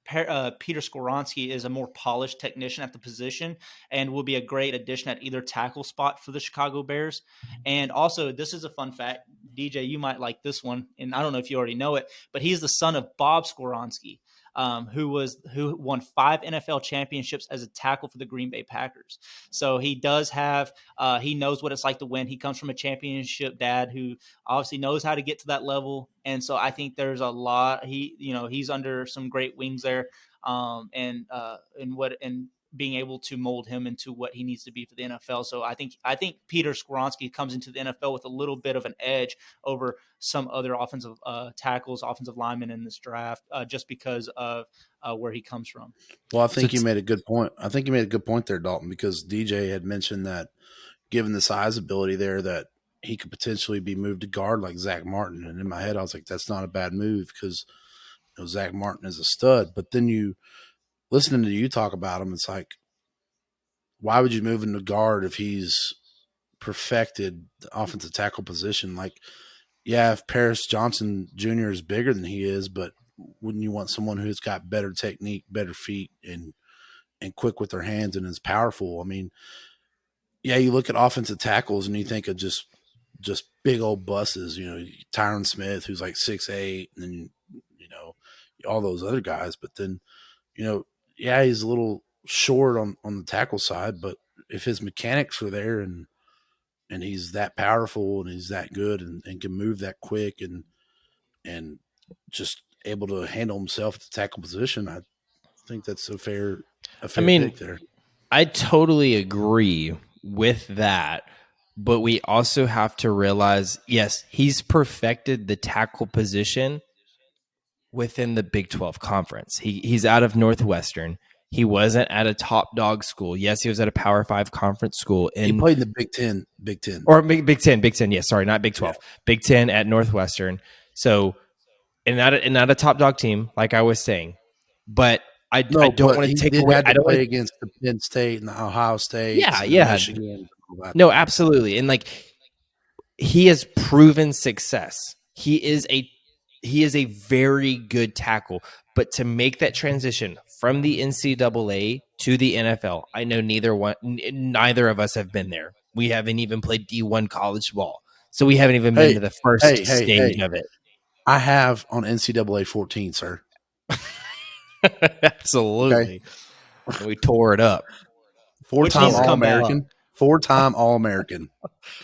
Peter Skoronski is a more polished technician at the position and will be a great addition at either tackle spot for the Chicago Bears. And also, this is a fun fact. DJ, you might like this one, and I don't know if you already know it, but he's the son of Bob Skoronski, who won 5 NFL championships as a tackle for the Green Bay Packers. So he does have, he knows what it's like to win. He comes from a championship dad who obviously knows how to get to that level. And so I think there's a lot, he's under some great wings there. And being able to mold him into what he needs to be for the NFL. So I think Peter Skoronski comes into the NFL with a little bit of an edge over some other offensive tackles, offensive linemen in this draft, just because of where he comes from. Well, I think you made a good point. I think you made a good point there, Dalton, because DJ had mentioned that given the size ability there, that he could potentially be moved to guard like Zach Martin. And in my head, I was like, that's not a bad move because Zach Martin is a stud. But then listening to you talk about him, it's like, why would you move him to guard if he's perfected the offensive tackle position? Like, yeah, if Paris Johnson Jr. is bigger than he is, but wouldn't you want someone who's got better technique, better feet, and quick with their hands and is powerful? I mean, yeah, you look at offensive tackles and you think of just big old buses, Tyron Smith, who's like 6'8", and then, all those other guys. But then, yeah, he's a little short on the tackle side, but if his mechanics are there and he's that powerful and he's that good and can move that quick and just able to handle himself at the tackle position, I think that's a fair pick there. I totally agree with that, but we also have to realize, yes, he's perfected the tackle position within the Big 12 conference. He's out of Northwestern. He wasn't at a top dog school. Yes, he was at a Power 5 conference school. He played in the Big 10. Or Big 10. Yes, sorry, not Big 12. Yeah. Big 10 at Northwestern. So, and not a top dog team, like I was saying. But I don't want to take away. I don't play against the Penn State and the Ohio State. Yeah. Michigan, no, absolutely. And he has proven success. He is a very good tackle. But to make that transition from the NCAA to the NFL, I know neither of us have been there. We haven't even played D1 college ball. So we haven't even been to the first stage of it. I have on NCAA 14, sir. Absolutely. Okay. We tore it up. 4-time All-American. 4-time All-American.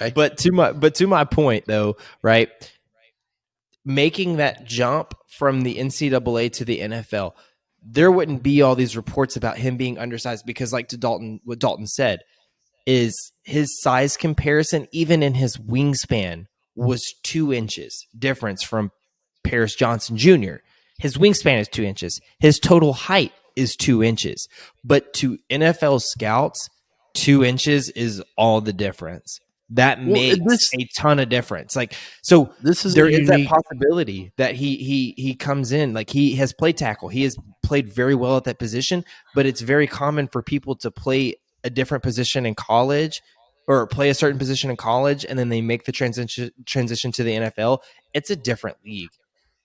Okay. But to my point though, right? Making that jump from the NCAA to the NFL, there wouldn't be all these reports about him being undersized because, like what Dalton said, is his size comparison, even in his wingspan, was 2 inches difference from Paris Johnson Jr. His wingspan is 2 inches. His total height is 2 inches. But to NFL scouts, 2 inches is all the difference. That makes a ton of difference. So there is that possibility that he comes in, he has played tackle. He has played very well at that position, but it's very common for people to play a different position in college or play a certain position in college and then they make the transition to the NFL, it's a different league.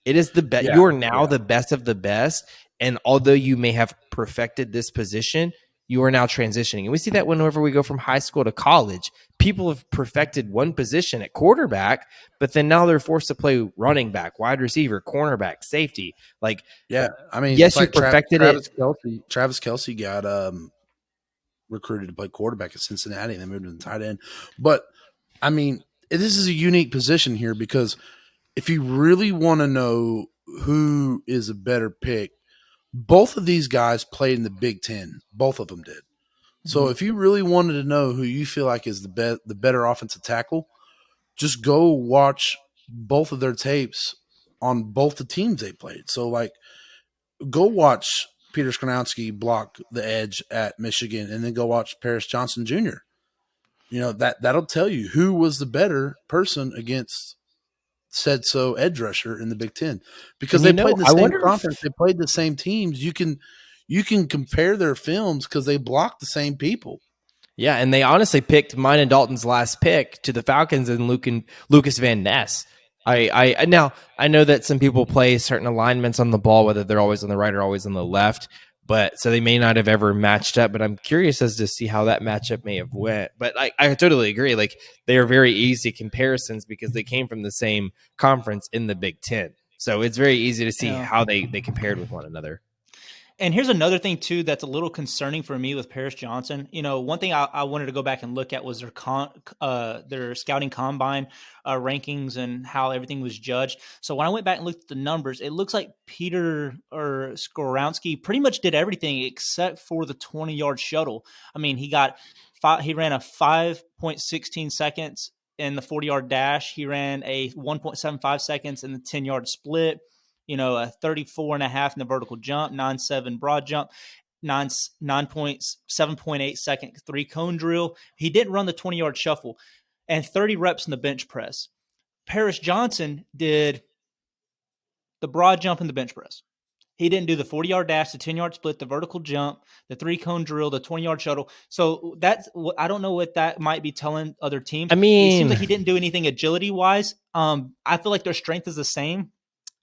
It is the best. Yeah, You are now yeah. the best of the best. And although you may have perfected this position, you are now transitioning. And we see that whenever we go from high school to college. People have perfected one position at quarterback, but then now they're forced to play running back, wide receiver, cornerback, safety. Like, Yeah, I mean, yes, it's you like perfected Travis it. Kelsey. Travis Kelsey got recruited to play quarterback at Cincinnati, and they moved him to tight end. But I mean, this is a unique position here because if you really want to know who is a better pick, both of these guys played in the Big Ten. Both of them did. So if you really wanted to know who you feel like is the better offensive tackle, just go watch both of their tapes on both the teams they played. So like, go watch Peter Skrzyminski block the edge at Michigan, and then go watch Paris Johnson Jr. You know, that'll tell you who was the better person against said so edge rusher in the Big Ten, because And they played in the I same wonder conference, if, they played the same teams. You can compare their films because they blocked the same people. yeah, and they honestly picked mine and Dalton's last pick to the Falcons and Lucas Van Ness. Now I know that some people play certain alignments on the ball, whether they're always on the right or always on the left, but so they may not have ever matched up. But I'm curious as to see how that matchup may have went. But I totally agree. Like, they are very easy comparisons because they came from the same conference in the Big Ten, so it's very easy to see how they compared with one another. And here's another thing too that's a little concerning for me with Paris Johnson. You know, one thing I wanted to go back and look at was their scouting combine rankings and how everything was judged. So when I went back and looked at the numbers, it looks like Peter or Skorowski pretty much did everything except for the 20-yard shuttle. I mean, he ran a 5.16 seconds in the 40-yard dash. He ran a 1.75 seconds in the 10-yard split. You know, a 34 and a half in the vertical jump, 9.7 broad jump, 7.8 second 3-cone drill. He didn't run the 20-yard shuffle, and 30 reps in the bench press. Paris Johnson did the broad jump and the bench press. He didn't do the 40-yard dash, the 10-yard split, the vertical jump, the 3-cone drill, the 20-yard shuttle. So I don't know what that might be telling other teams. I It mean, seems like he didn't do anything agility-wise. I feel like their strength is the same.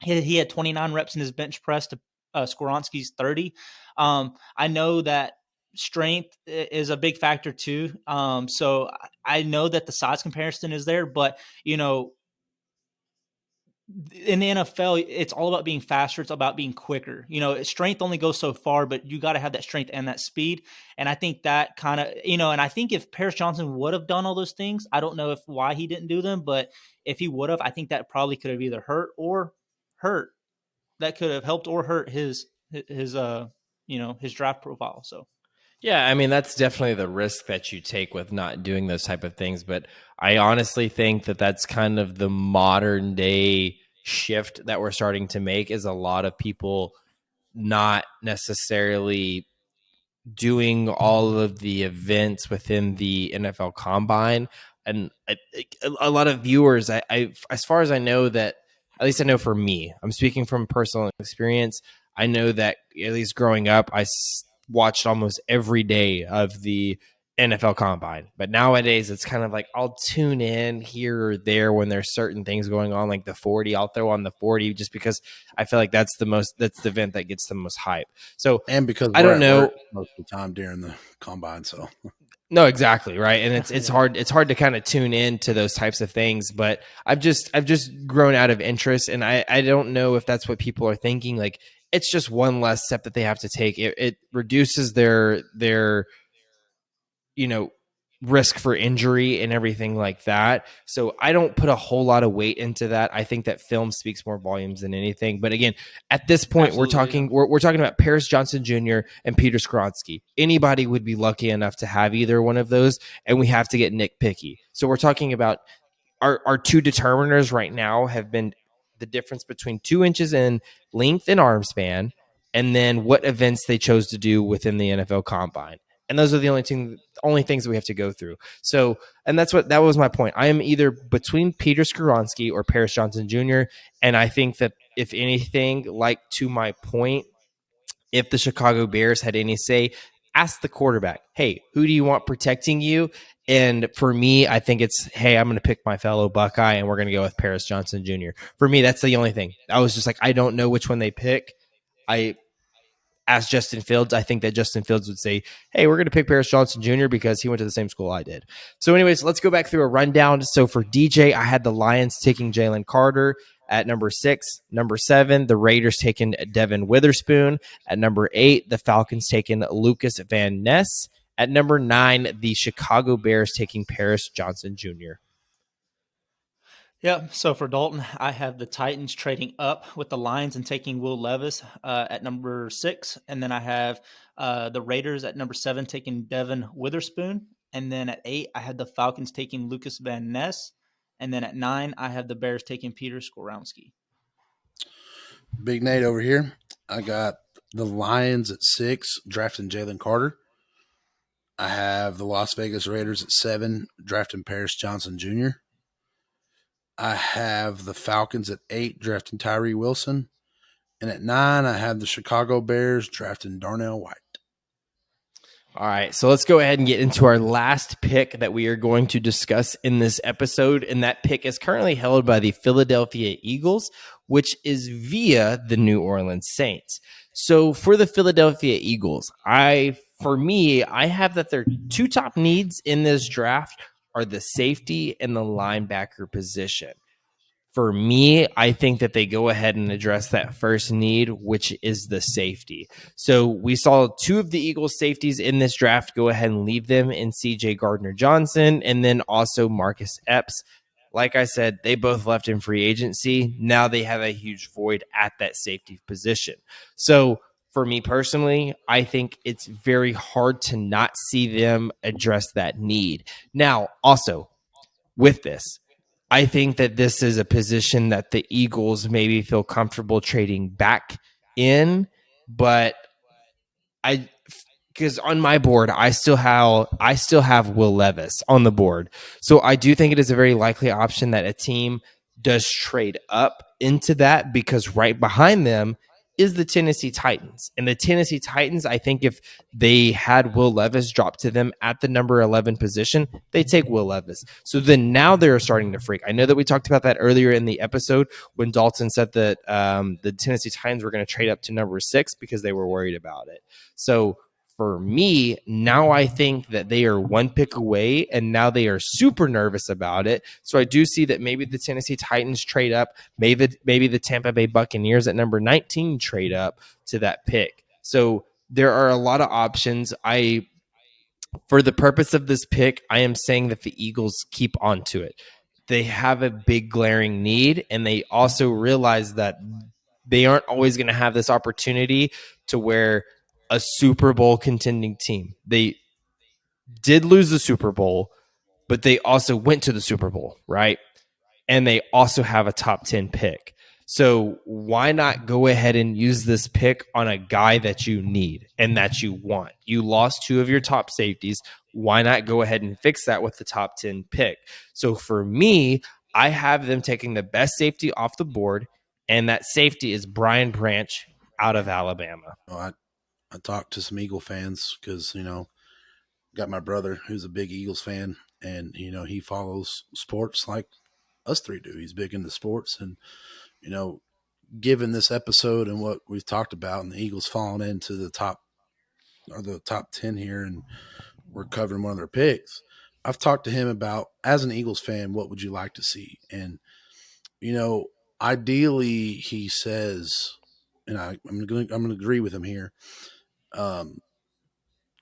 He had 29 reps in his bench press to Skoronski's 30. I know that strength is a big factor too. So I know that the size comparison is there, but you know, in the NFL, it's all about being faster. It's about being quicker. You know, strength only goes so far, but you got to have that strength and that speed. And I think that kind of, you know, and I think if Paris Johnson would have done all those things, I don't know why he didn't do them, but if he would have, I think that probably could have either hurt. That could have helped or hurt his you know, his draft profile. So yeah, I mean, that's definitely the risk that you take with not doing those type of things. But I honestly think that that's kind of the modern day shift that we're starting to make, is a lot of people not necessarily doing all of the events within the NFL Combine. And a lot of viewers, as far as I know, that at least I know for me, I'm speaking from personal experience. I know that at least growing up, watched almost every day of the NFL Combine. But nowadays, it's kind of like I'll tune in here or there when there's certain things going on, like the 40. I'll throw on the 40 just because I feel like that's the event that gets the most hype. So And because I we're don't at know. work most of the time during the combine, so No, exactly, right. And it's Yeah. hard to kind of tune in to those types of things, but I've just grown out of interest, and I don't know if that's what people are thinking. Like, it's just one less step that they have to take. It reduces their you know, risk for injury and everything like that. So I don't put a whole lot of weight into that. I think that film speaks more volumes than anything. But again, at this point, Absolutely, we're talking about Paris Johnson Jr. and Peter Skronsky. Anybody would be lucky enough to have either one of those, and we have to get nitpicky. So we're talking about our two determiners right now have been the difference between 2 inches in length and arm span, and then what events they chose to do within the NFL Combine. And those are the only things that we have to go through. So, and that was my point. I am either between Peter Skoronsky or Paris Johnson Jr. And I think that if anything, like to my point, if the Chicago Bears had any say, ask the quarterback, hey, who do you want protecting you? And for me, I think it's, hey, I'm going to pick my fellow Buckeye and we're going to go with Paris Johnson Jr. For me, that's the only thing. I was just like, I don't know which one they pick. I asked Justin Fields. I think that Justin Fields would say, hey, we're going to pick Paris Johnson Jr. because he went to the same school I did. So anyways, let's go back through a rundown. So for DJ, I had the Lions taking Jalen Carter at number 6. Number 7, the Raiders taking Devin Witherspoon. At number 8, the Falcons taking Lucas Van Ness. At number 9, the Chicago Bears taking Paris Johnson Jr. Yeah, so for Dalton, I have the Titans trading up with the Lions and taking Will Levis at number 6. And then I have the Raiders at number 7 taking Devin Witherspoon. And then at 8, I had the Falcons taking Lucas Van Ness. And then at 9, I have the Bears taking Peter Skoronski. Big Nate over here. I got the Lions at 6, drafting Jalen Carter. I have the Las Vegas Raiders at 7, drafting Paris Johnson Jr. I have the Falcons at 8, drafting Tyree Wilson. And at 9, I have the Chicago Bears drafting Darnell White. All right, so let's go ahead and get into our last pick that we are going to discuss in this episode. And that pick is currently held by the Philadelphia Eagles, which is via the New Orleans Saints. So for the Philadelphia Eagles, I have that their two top needs in this draft are the safety and the linebacker position. For me, I think that they go ahead and address that first need, which is the safety. So we saw 2 of the Eagles safeties in this draft go ahead and leave them in CJ Gardner-Johnson and then also Marcus Epps. Like I said, they both left in free agency. Now they have a huge void at that safety position. So for me personally, I think it's very hard to not see them address that need. Now, also with this, I think that this is a position that the Eagles maybe feel comfortable trading back in, but because on my board, I still have Will Levis on the board. So I do think it is a very likely option that a team does trade up into that because right behind them is the Tennessee Titans. And the Tennessee Titans, I think if they had Will Levis drop to them at the number 11 position, they take Will Levis. So then now they're starting to freak. I know that we talked about that earlier in the episode when Dalton said that the Tennessee Titans were going to trade up to number 6 because they were worried about it. So for me, now I think that they are one pick away, and now they are super nervous about it. So I do see that maybe the Tennessee Titans trade up, maybe the Tampa Bay Buccaneers at number 19 trade up to that pick. So there are a lot of options. For the purpose of this pick, I am saying that the Eagles keep on to it. They have a big glaring need, and they also realize that they aren't always going to have this opportunity to where a Super Bowl contending team. They did lose the Super Bowl, but they also went to the Super Bowl, right? And they also have a top 10 pick. So why not go ahead and use this pick on a guy that you need and that you want? You lost 2 of your top safeties. Why not go ahead and fix that with the top 10 pick? So for me, I have them taking the best safety off the board, and that safety is Brian Branch out of Alabama. I talked to some Eagle fans because, got my brother who's a big Eagles fan, and, he follows sports like us 3 do. He's big into sports, and, given this episode and what we've talked about and the Eagles falling into the top 10 here, and we're covering one of their picks, I've talked to him about, as an Eagles fan, what would you like to see? And, ideally he says, and I'm going to agree with him here.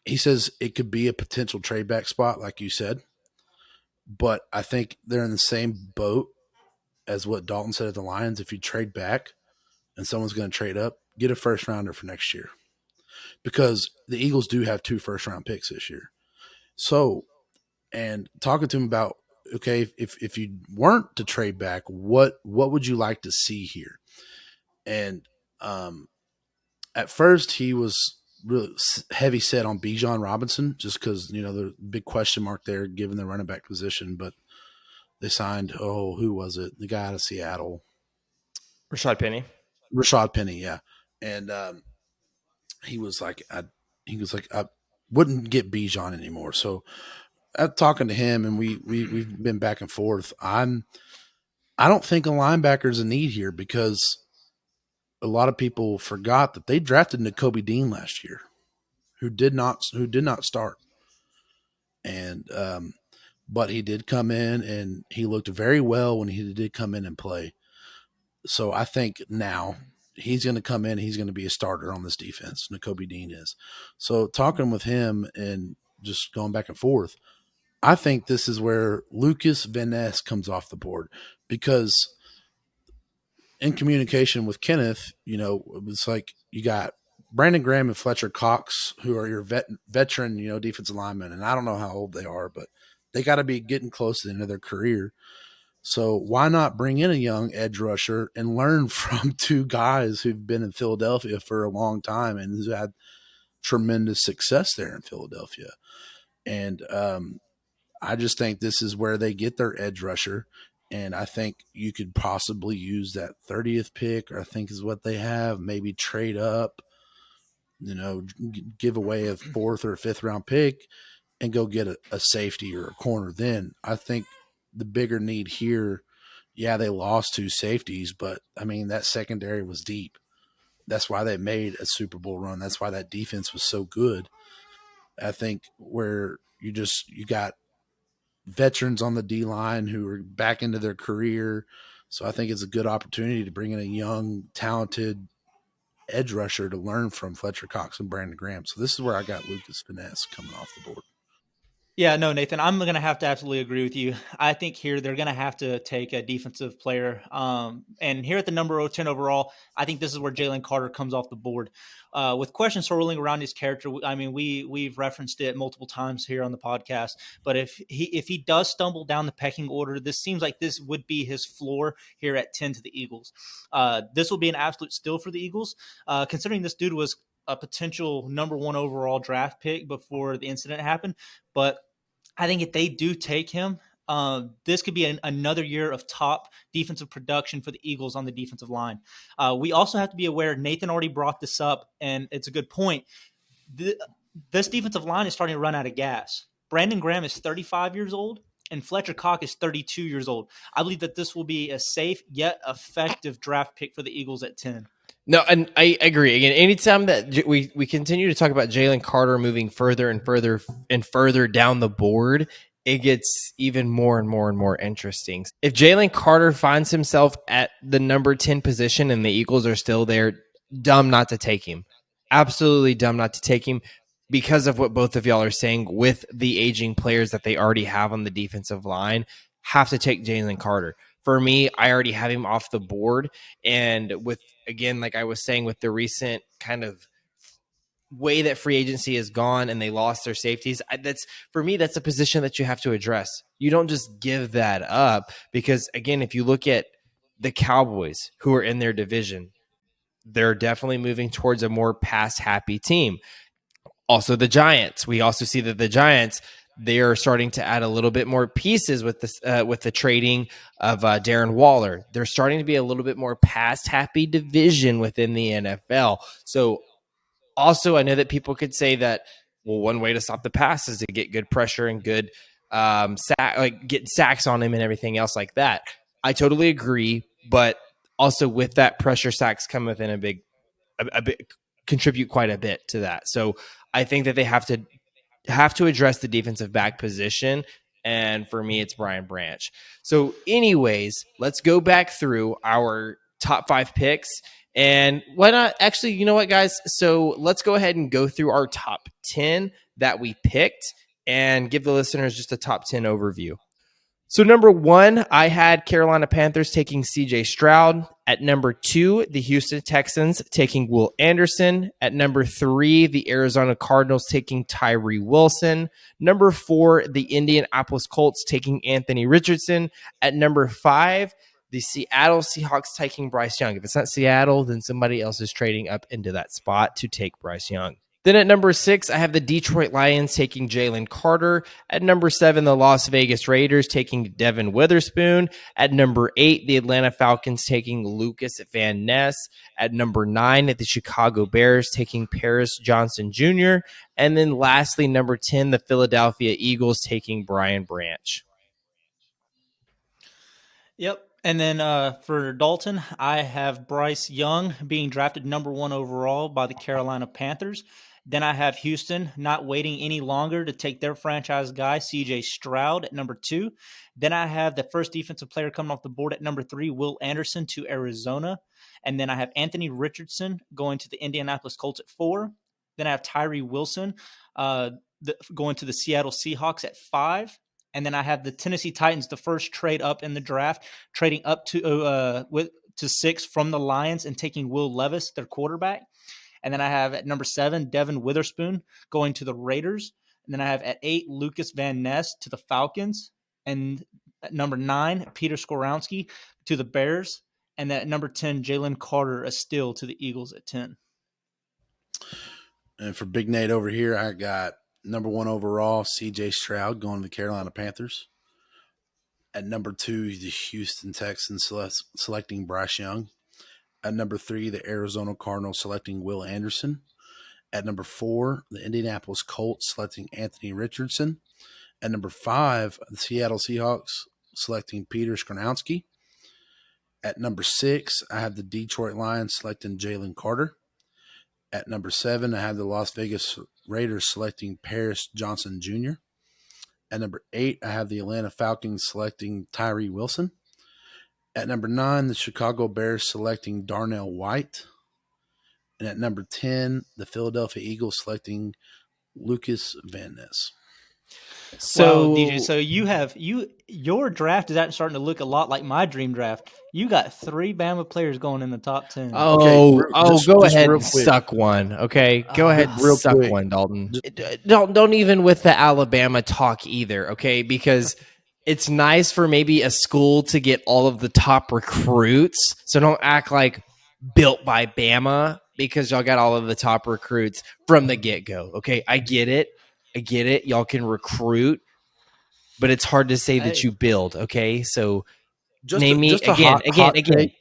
He says it could be a potential trade back spot, like you said, but I think they're in the same boat as what Dalton said at the Lions. If you trade back and someone's going to trade up, get a first rounder for next year, because the Eagles do have 2 first-round picks this year. So, and talking to him about, okay, if you weren't to trade back, what would you like to see here? And at first he was really heavy set on Bijan Robinson, just because, the big question mark there given the running back position. But they signed, who was it? The guy out of Seattle. Rashad Penny, yeah. And he was like, wouldn't get Bijan anymore. So talking to him, and we've been back and forth. I don't think a linebacker is a need here because a lot of people forgot that they drafted Nakobe Dean last year, who did not start, and but he did come in and he looked very well when he did come in and play. So I think now he's going to come in, he's going to be a starter on this defense. Nakobe Dean is. So talking with him and just going back and forth, I think this is where Lucas Van Ness comes off the board, because in communication with Kenneth, it was like you got Brandon Graham and Fletcher Cox, who are your veteran, defensive linemen. And I don't know how old they are, but they got to be getting close to the end of their career. So why not bring in a young edge rusher and learn from two guys who've been in Philadelphia for a long time and who's had tremendous success there in Philadelphia? And I just think this is where they get their edge rusher. And I think you could possibly use that 30th pick, or I think is what they have, maybe trade up, give away a 4th or 5th round pick and go get a safety or a corner. Then I think the bigger need here, yeah, they lost 2 safeties, but I mean, that secondary was deep. That's why they made a Super Bowl run. That's why that defense was so good. I think where you got veterans on the D line who are back into their career. So I think it's a good opportunity to bring in a young, talented edge rusher to learn from Fletcher Cox and Brandon Graham. So this is where I got Lucas Van Ness coming off the board. Yeah, no, Nathan, I'm going to have to absolutely agree with you. I think here they're going to have to take a defensive player. And here at the number 10 overall, I think this is where Jalen Carter comes off the board. With questions swirling around his character, I mean, we've referenced it multiple times here on the podcast. But if he does stumble down the pecking order, this seems like this would be his floor here at 10 to the Eagles. This will be an absolute steal for the Eagles, considering this dude was a potential number 1 overall draft pick before the incident happened. But I think if they do take him, this could be another year of top defensive production for the Eagles on the defensive line. We also have to be aware, Nathan already brought this up, and it's a good point. This defensive line is starting to run out of gas. Brandon Graham is 35 years old, and Fletcher Cox is 32 years old. I believe that this will be a safe yet effective draft pick for the Eagles at 10. No, and I agree. Again, anytime that we continue to talk about Jalen Carter moving further and further and further down the board, it gets even more and more and more interesting. If Jalen Carter finds himself at the number 10 position and the Eagles are still there, dumb not to take him. Absolutely dumb not to take him, because of what both of y'all are saying with the aging players that they already have on the defensive line. Have to take Jalen Carter. For me, I already have him off the board. And with, again, like I was saying, with the recent kind of way that free agency has gone and they lost their safeties, that's, for me, that's a position that you have to address. You don't just give that up, because, again, if you look at the Cowboys, who are in their division, they're definitely moving towards a more pass-happy team. Also, the Giants. We also see that the Giants, they are starting to add a little bit more pieces with this, with the trading of Darren Waller. They're starting to be a little bit more pass-happy division within the NFL. So, also, I know that people could say that, well, one way to stop the pass is to get good pressure and good get sacks on him and everything else like that. I totally agree, but also with that, pressure sacks come within a big contribute quite a bit to that. So I think that they have to address the defensive back position. And for me, it's Brian Branch. So anyways, let's go back through our top 5 picks. And why not? Actually, you know what, guys? So let's go ahead and go through our top 10 that we picked and give the listeners just a top 10 overview. So number 1, I had Carolina Panthers taking CJ Stroud. At number 2, the Houston Texans taking Will Anderson. At number 3, the Arizona Cardinals taking Tyree Wilson. Number 4, the Indianapolis Colts taking Anthony Richardson. At number 5, the Seattle Seahawks taking Bryce Young. If it's not Seattle, then somebody else is trading up into that spot to take Bryce Young. Then at number 6, I have the Detroit Lions taking Jalen Carter. At number 7, the Las Vegas Raiders taking Devin Witherspoon. At number 8, the Atlanta Falcons taking Lucas Van Ness. At number 9, the Chicago Bears taking Paris Johnson Jr. And then lastly, number 10, the Philadelphia Eagles taking Brian Branch. Yep. And then for Dalton, I have Bryce Young being drafted number 1 overall by the Carolina Panthers. Then I have Houston not waiting any longer to take their franchise guy, CJ Stroud, at number 2. Then I have the first defensive player coming off the board at number 3, Will Anderson to Arizona. And then I have Anthony Richardson going to the Indianapolis Colts at 4. Then I have Tyree Wilson going to the Seattle Seahawks at 5. And then I have the Tennessee Titans, the first trade up in the draft, trading up to 6 from the Lions and taking Will Levis, their quarterback. And then I have at number 7, Devin Witherspoon going to the Raiders. And then I have at 8, Lucas Van Ness to the Falcons. And at number 9, Peter Skoronski to the Bears. And then at number 10, Jalen Carter, a steal to the Eagles at 10. And for Big Nate over here, I got number 1 overall, CJ Stroud going to the Carolina Panthers. At number 2, the Houston Texans selecting Bryce Young. At number 3, the Arizona Cardinals selecting Will Anderson. At number 4, the Indianapolis Colts selecting Anthony Richardson. At number 5, the Seattle Seahawks selecting Peter Skoronski. At number 6, I have the Detroit Lions selecting Jalen Carter. At number 7, I have the Las Vegas Raiders selecting Paris Johnson Jr. At number 8, I have the Atlanta Falcons selecting Tyree Wilson. At number 9, the Chicago Bears selecting Darnell White. And at number 10, the Philadelphia Eagles selecting Lucas Van Ness. So, DJ, so your draft is starting to look a lot like my dream draft. You got 3 Bama players going in the top 10. Go ahead and suck one. Okay, go ahead and suck quick. one, Dalton. Don't even with the Alabama talk either. Okay, because it's nice for maybe a school to get all of the top recruits. So don't act like built by Bama because y'all got all of the top recruits from the get-go. Okay, I get it. Y'all can recruit, but it's hard to say that you build. Okay, so name me again.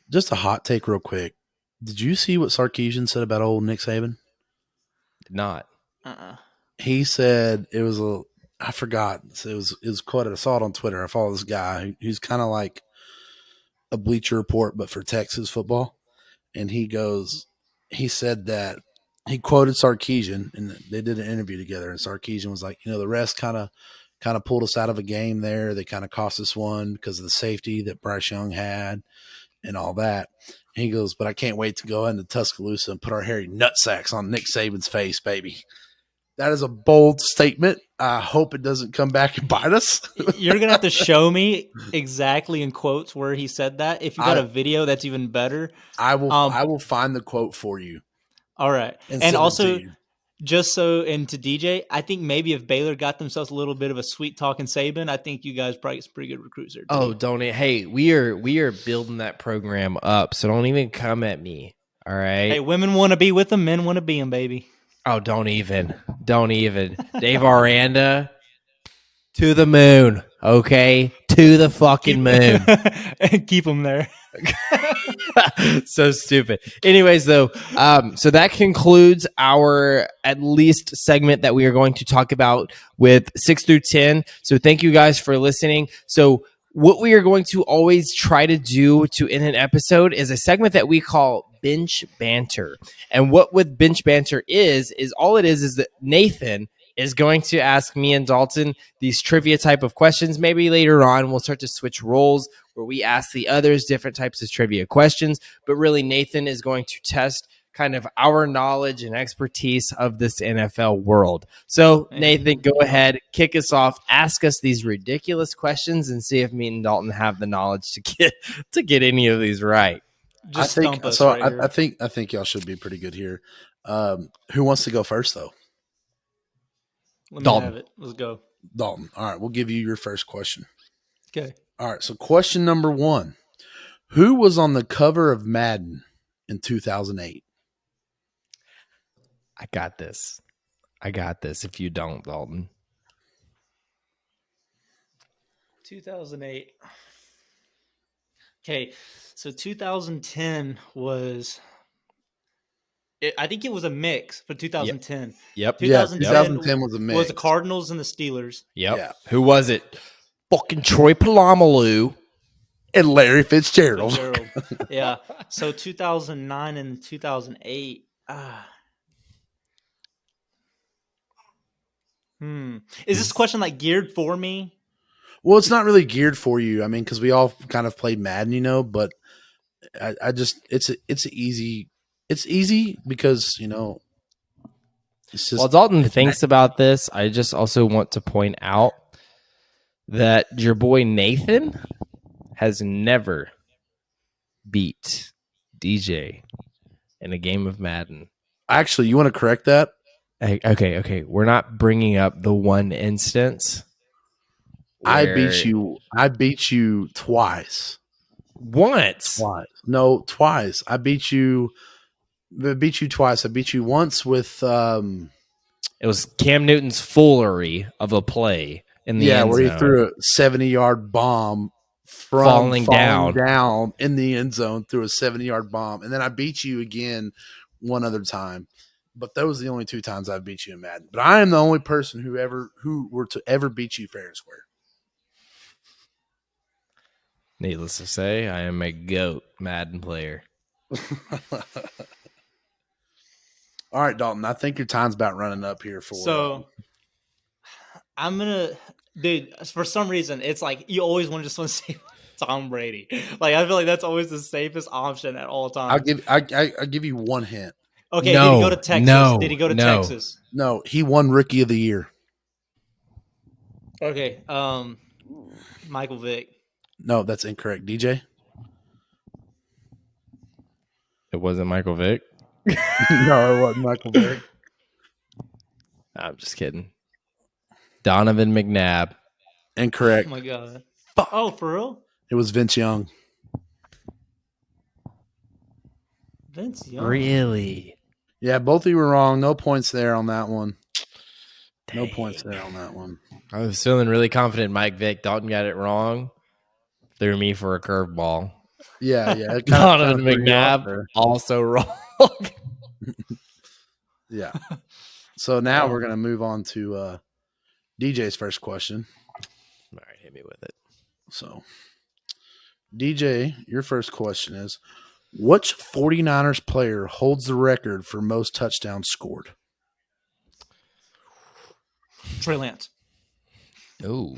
Just a hot take, real quick. Did you see what Sarkisian said about old Nick Saban? Did not. He said it was I forgot. It was quoted. I saw it on Twitter. I follow this guy who's kind of like a Bleacher Report, but for Texas football. And he said that he quoted Sarkisian, and they did an interview together. And Sarkisian was like, the rest kind of pulled us out of a game there. They kind of cost us one because of the safety that Bryce Young had and all that. And he goes, but I can't wait to go into Tuscaloosa and put our hairy nutsacks on Nick Saban's face, baby. That is a bold statement. I hope it doesn't come back and bite us. You're going to have to show me exactly in quotes where he said that. If you got a video, that's even better. I will find the quote for you. All right. And also, just and to DJ, I think maybe if Baylor got themselves a little bit of a sweet talking Saban, I think you guys probably get some pretty good recruits there too. Oh, don't it? Hey, we are building that program up, so don't even come at me. All right. Hey, women want to be with them, men want to be them, baby. Oh, don't even. Dave Aranda to the moon, okay? To the fucking moon. Keep them there. So stupid. Anyways, though, so that concludes our at least segment that we are going to talk about with 6 through 10. So thank you guys for listening. So what we are going to always try to do to end an episode is a segment that we call Bench Banter. And what with Bench Banter is all it is that Nathan is going to ask me and Dalton these trivia type of questions. Maybe later on we'll start to switch roles where we ask the others different types of trivia questions. But really, Nathan is going to test kind of our knowledge and expertise of this NFL world. So, Nathan, go ahead, kick us off, ask us these ridiculous questions, and see if me and Dalton have the knowledge to get any of these right. I think y'all should be pretty good here. Who wants to go first, though? Let me Dalton. have it. Let's go. Dalton. All right, we'll give you your first question. Okay. All right, so question number 1. Who was on the cover of Madden in 2008? I got this. If you don't, Dalton. 2008. Okay, so 2010 was. I think it was a mix for 2010. Yep. Yeah, 2010 2010 was a mix. was the Cardinals and the Steelers. Yep. Yeah. Who was it? Fucking Troy Polamalu. And Larry Fitzgerald. Fitzgerald. Yeah. So 2009 and 2008. Is this question like geared for me? Well, it's not really geared for you. I mean, because we all kind of played Madden, but I just it's easy because it's just While Dalton thinks about this, I just also want to point out that your boy Nathan has never beat DJ in a game of Madden. actually, you want to correct that? Okay. We're not bringing up the one instance. I beat you twice. Once. No, twice. I beat you twice. I beat you once with It was Cam Newton's foolery of a play in the end where he zone. threw a 70-yard bomb from Falling down in the end zone through a 70-yard bomb, and then I beat you again one other time. But those are the only two times I've beat you in Madden. But I am the only person who were to ever beat you fair and square. Needless to say, I am a GOAT Madden player. All right, Dalton. I think your time's about running up here for. So I'm gonna, dude. For some reason, it's like you always want to say Tom Brady. Like I feel like that's always the safest option at all times. I'll give you one hint. Okay, No, did he go to Texas? no, Did he go to no. Texas? No, he won Rookie of the Year. Okay, Michael Vick. No, that's incorrect. DJ? It wasn't Michael Vick. No, it wasn't Michael Vick. I'm just kidding. Donovan McNabb. Incorrect. Oh my god. Oh, for real? It was Vince Young. Vince Young. Really? Yeah, both of you were wrong. No points there on that one. No Dang. points there on that one. I was feeling really confident Mike Vick. Dalton got it wrong. Threw me for a curveball. Yeah. It Donovan threw you off McNabb there. also wrong. Yeah. So now we're going to move on to DJ's first question. All right, hit me with it. So, DJ, your first question is, which 49ers player holds the record for most touchdowns scored? Trey Lance. Oh.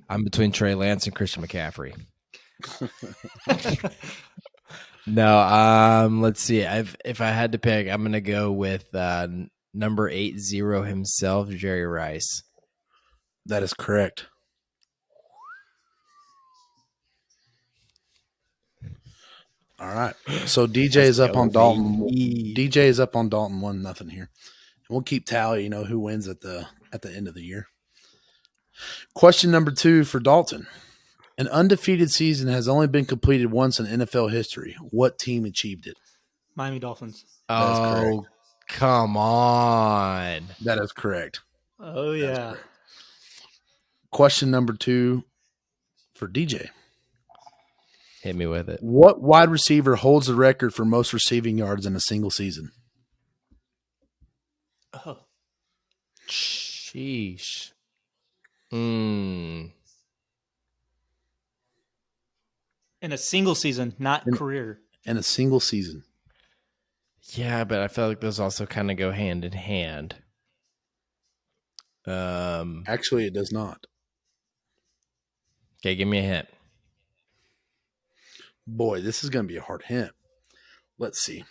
I'm between Trey Lance and Christian McCaffrey. No, let's see. If I had to pick, I'm going to go with number 80 himself, Jerry Rice. That is correct. All right. So DJ is up on Dalton. DJ is up on Dalton 1-0 here. And we'll keep tally, who wins at the end of the year. Question number 2 for Dalton. An undefeated season has only been completed once in NFL history. What team achieved it? Miami Dolphins. Oh, come on. That is correct. Oh yeah. Correct. Question number 2 for DJ. Hit me with it. What wide receiver holds the record for most receiving yards in a single season? Oh. Sheesh. In a single season, not career. In a single season. Yeah, but I feel like those also kind of go hand in hand. Actually, it does not. Okay, give me a hint. Boy, this is going to be a hard hint. Let's see.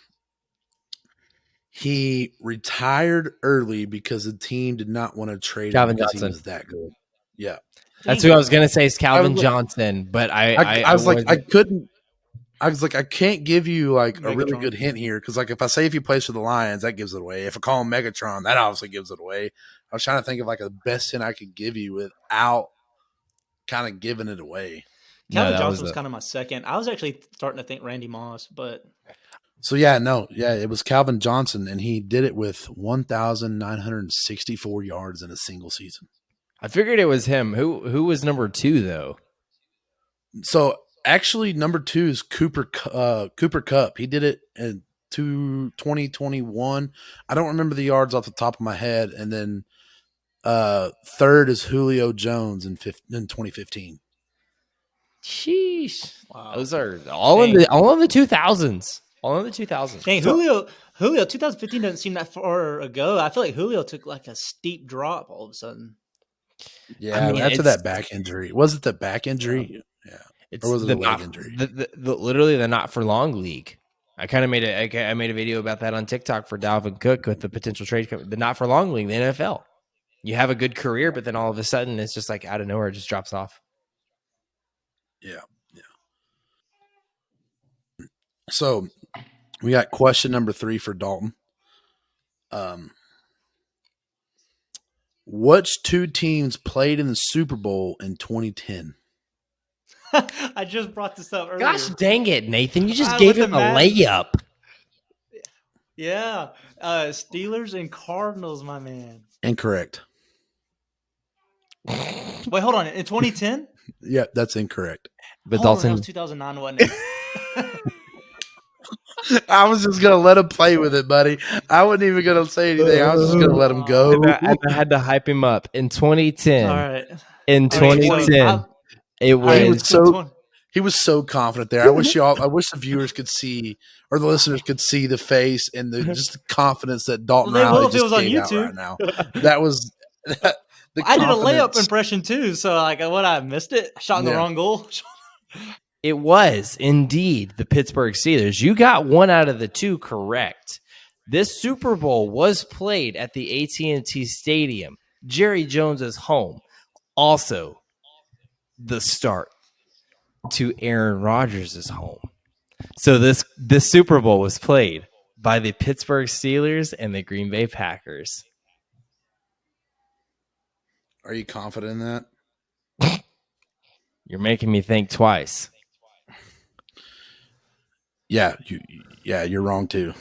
He retired early because the team did not want to trade Calvin him because Johnson. he was that good. Yeah. That's who I was gonna say is Calvin I was like- Johnson, but I was like, I wasn't- couldn't. I was like, I can't give you like a really Megatron. good hint here because, like, if I say if he plays for the Lions, that gives it away. If I call him Megatron, that obviously gives it away. I was trying to think of like the best hint I could give you without kind of giving it away. No, Calvin that Johnson was was kind of my second. I was actually starting to think Randy Moss, but So it was Calvin Johnson, and he did it with 1,964 yards in a single season. I figured it was him. Who was number 2 though? So actually, number 2 is Cooper Kupp. He did it in 2021. I don't remember the yards off the top of my head. And then third is Julio Jones in 2015. Sheesh. Wow. Those are all in the 2000s. All in the 2000s. Dang, Julio 2015 doesn't seem that far ago. I feel like Julio took like a steep drop all of a sudden. Yeah, I mean, after that back injury. Was it the back injury? Yeah. It's Or was it the a leg not, injury? literally the not for long league. I kind of made I made a video about that on TikTok for Dalvin Cook with the potential trade. The not for long league, the NFL. You have a good career, but then all of a sudden it's just like out of nowhere, it just drops off. Yeah. So we got question number 3 for Dalton. Which 2 teams played in the Super Bowl in 2010? I just brought this up earlier. Gosh dang it, Nathan! You just I gave with him the a Madden. layup. Yeah, Steelers and Cardinals, my man. Incorrect. Wait, hold on. In 2010, Yeah, that's incorrect. But hold on, that Dalton, was 2009, wasn't it? I was just gonna let him play with it, buddy. I wasn't even gonna say anything. I was just gonna let him go. and I had to hype him up in 2010. All right. In All right, 2010, it all right, was so- He was so confident there. I wish the viewers could see, or the listeners could see the face and just the confidence that Dalton Well, they will Riley if it just was on gave out YouTube. right now. That was. The I did a layup confidence. impression too, so like, what, I missed it? Shot in the Yeah. wrong goal. It was indeed the Pittsburgh Steelers. You got 1 out of the 2 correct. This Super Bowl was played at the AT&T Stadium, Jerry Jones's home. Also, the start to Aaron Rodgers' home. So this Super Bowl was played by the Pittsburgh Steelers and the Green Bay Packers. Are you confident in that? You're making me think twice. Yeah, you're wrong too.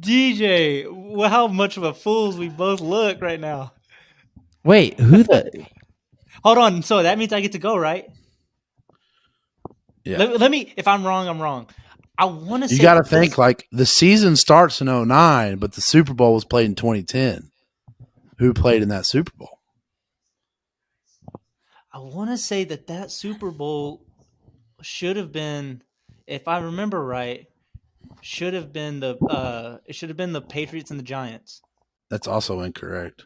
DJ, well, how much of a fools we both look right now. Wait, who the? Hold on. So that means I get to go, right? Yeah. Let me. If I'm wrong, I'm wrong. I want to say You got to that think like the season starts in 2009, but the Super Bowl was played in 2010. Who played in that Super Bowl? I want to say that Super Bowl should have been, if I remember right, should have been it should have been the Patriots and the Giants. That's also incorrect.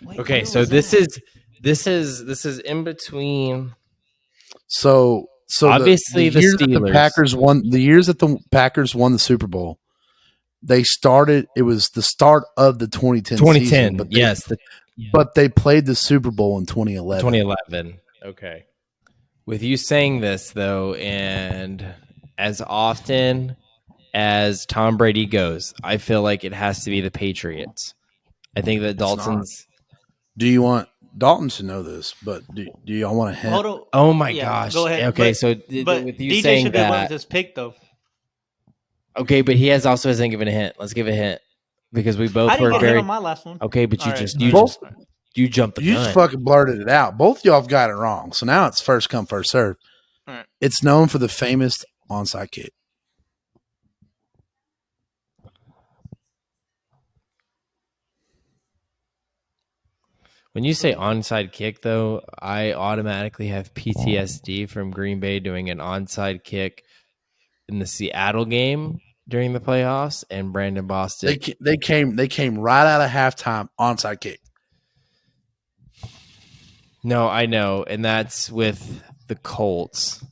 Wait, Okay, where so was this that? is in between. So Obviously the years that Steelers. Packers won the years that the Packers won the Super Bowl. They started. It was the start of the 2010 season, but but they played the Super Bowl in 2011. 2011. Okay. With you saying this though, and as often as Tom Brady goes, I feel like it has to be the Patriots. I think that Dalton's. Do you want Dalton to know this? But do y'all want to hint? Hold on. Oh my Yeah, gosh. go ahead. Okay, But- so But with you DJ saying should have went that, with his pick though. okay, but he also hasn't given a hint. Let's give a hint because we both I didn't were get hit very on my last one. okay. But All right. you jumped the You gun. just fucking blurted it out. Both of y'all have got it wrong. So now it's first come, first serve. All right. It's known for the famous onside kick. When you say onside kick, though, I automatically have PTSD from Green Bay doing an onside kick in the Seattle game during the playoffs, and Brandon Boston. They came right out of halftime onside kick. No, I know, and that's with the Colts.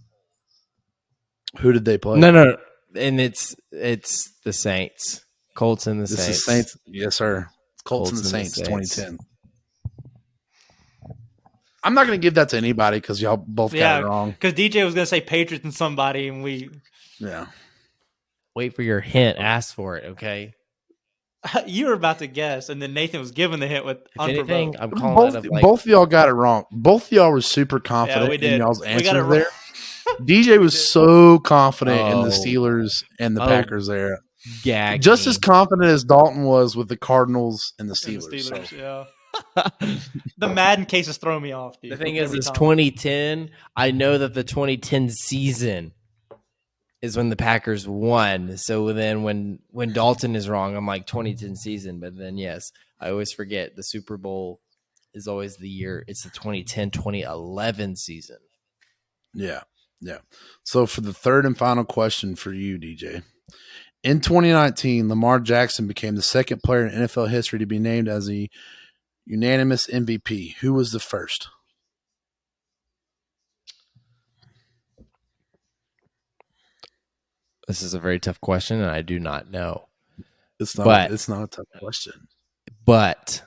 Who did they play? No, and it's the Saints, Colts and the This Saints. is Saints. Yes, sir. Colts and the Colts and the Saints, Saints. 2010. I'm not going to give that to anybody because y'all both got it wrong. Because DJ was gonna say Patriots and somebody, and we Yeah. Wait for your hint. Ask for it, okay? you were about to guess, and then Nathan was given the hint with If anything, unprovoked. I'm calling Both, out of like both of y'all got it wrong. Both of y'all were super confident we in did. y'all's We got it answers wrong. there. DJ was so confident in the Oh. Steelers and the Oh. Packers there. Gag Just me. as confident as Dalton was with the Cardinals and the And Steelers. the Steelers, So. yeah. The Madden cases throw me off, dude. The thing is, every it's time. 2010. I know that the 2010 season is when the Packers won. So then when Dalton is wrong, I'm like 2010 season. But then, yes, I always forget the Super Bowl is always the year. It's the 2010-2011 season. Yeah. So for the third and final question for you, DJ. In 2019, Lamar Jackson became the second player in NFL history to be named as a unanimous MVP. Who was the first? This is a very tough question, and I do not know. It's not a tough question. But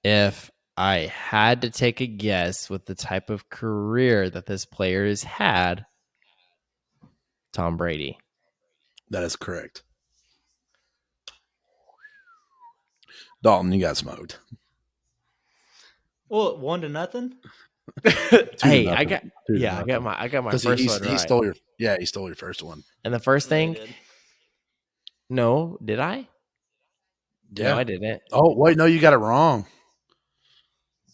if I had to take a guess with the type of career that this player has had, Tom Brady. That is correct. Dalton, you got smoked. Well, 1-0. Hey, 2-0. I got 2-0. I got my 'Cause first he one right. he stole your first one. And the first thing, no, did I? Yeah. No, I didn't. Oh, wait, no, you got it wrong.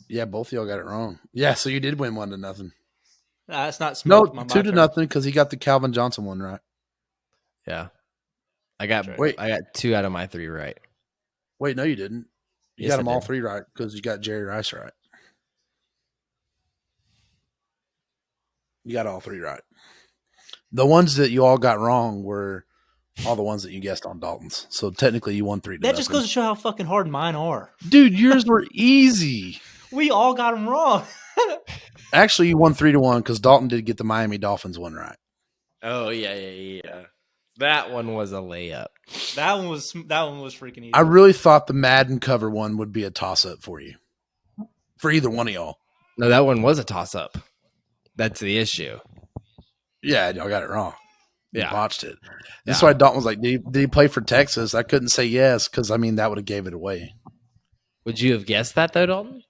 Yeah, both of y'all got it wrong. Yeah, so you did win 1-0. That's not No, smoked. 2-0 because he got the Calvin Johnson one right. Yeah, I got That's right. I got 2 out of my 3 right. Wait, no, you didn't. You Yes, got I them all did. 3 right because you got Jerry Rice right. You got all 3 right. The ones that you all got wrong were all the ones that you guessed on Dalton's. So technically, you won 3-0. That just goes to show how fucking hard mine are. Dude, yours were easy. We all got them wrong. Actually, you won 3-1 because Dalton did get the Miami Dolphins one right. Oh yeah. That one was a layup. That one was freaking easy. I really thought the Madden cover one would be a toss-up for you. For either one of y'all. No, that one was a toss-up. That's the issue. Yeah, y'all got it wrong. You Yeah. botched it. That's Yeah. why Dalton was like, did he play for Texas? I couldn't say yes because, I mean, that would have gave it away. Would you have guessed that though, Dalton?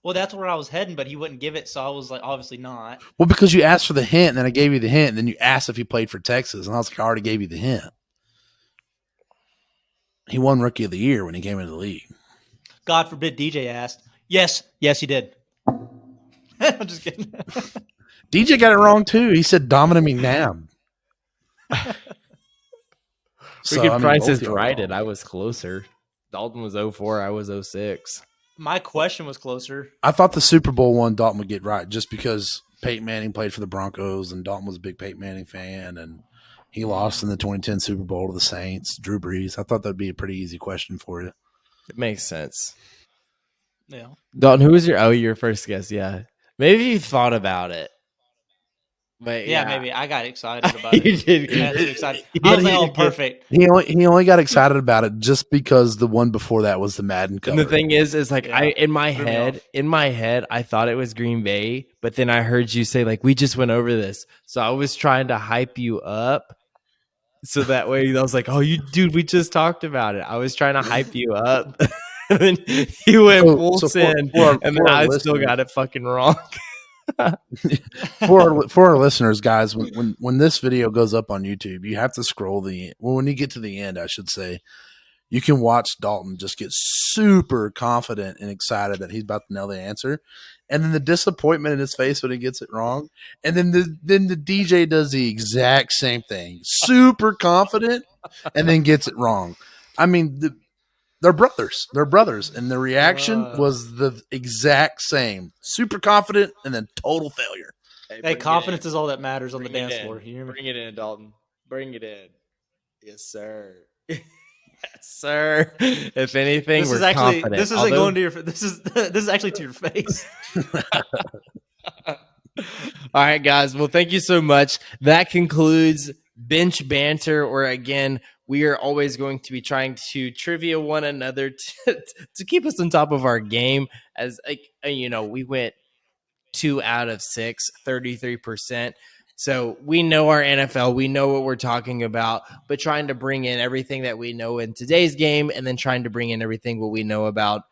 Well, that's where I was heading, but he wouldn't give it, so I was like, obviously not. Well, because you asked for the hint, and then I gave you the hint, and then you asked if he played for Texas, and I was like, I already gave you the hint. He won Rookie of the Year when he came into the league. God forbid DJ asked. Yes, he did. I'm just kidding. DJ got it wrong, too. He said Dominic McNabb. Freaking Price both is y'all right, wrong. and I was closer. Dalton was 04, I was 06. My question was closer. I thought the Super Bowl one Dalton would get right just because Peyton Manning played for the Broncos, and Dalton was a big Peyton Manning fan, and he lost in the 2010 Super Bowl to the Saints, Drew Brees. I thought that'd be a pretty easy question for you. It makes sense. Yeah. Dalton, who was your first guess? Yeah. Maybe you thought about it. But Yeah, maybe. I got excited about it. You did. I got too excited. I was like, oh, perfect. He only got excited about it just because the one before that was the Madden cover. And the thing is like Yeah, I in my threw me head, I thought it was Green Bay, but then I heard you say like we just went over this, so I was trying to hype you up, so that way I was like, oh, we just talked about it. I was trying to hype you up, and then you went full send, and then I still got it fucking wrong. for our listeners, guys, when this video goes up on YouTube, you have to scroll when you get to the end, I should say, you can watch Dalton just get super confident and excited that he's about to nail the answer, and then the disappointment in his face when he gets it wrong, and then the DJ does the exact same thing, super confident, and then gets it wrong. I mean, they're brothers. They're brothers. And the reaction was the exact same. Super confident and then total failure. Hey, confidence is all that matters on the dance floor. You hear me? Bring it in, Dalton. Bring it in. Yes, sir. Yes, sir. If anything, This is actually going to your. This is actually to your face. All right, guys. Well, thank you so much. That concludes Bench Banter, or again, we are always going to be trying to trivia one another to keep us on top of our game. As we went 2 out of 6, 33%. So we know our NFL, we know what we're talking about, but trying to bring in everything that we know in today's game and then trying to bring in everything what we know about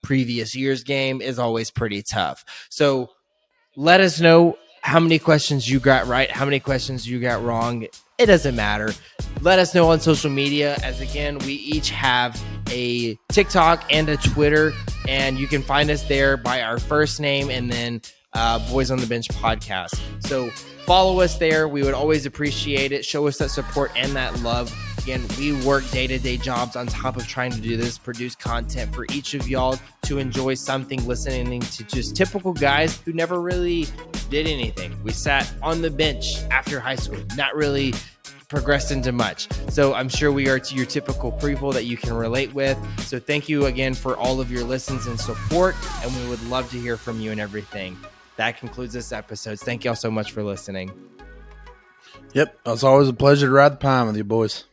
previous year's game is always pretty tough. So let us know how many questions you got right, how many questions you got wrong. It doesn't matter. Let us know on social media, as again, we each have a TikTok and a Twitter, and you can find us there by our first name and then Boys on the Bench podcast. So follow us there. We would always appreciate it. Show us that support and that love. Again, we work day-to-day jobs on top of trying to do this, produce content for each of y'all to enjoy something, listening to just typical guys who never really did anything. We sat on the bench after high school, not really progressed into much. So I'm sure we are to your typical people that you can relate with. So thank you again for all of your listens and support, and we would love to hear from you and everything. That concludes this episode. Thank y'all so much for listening. Yep. It's always a pleasure to ride the pine with you boys.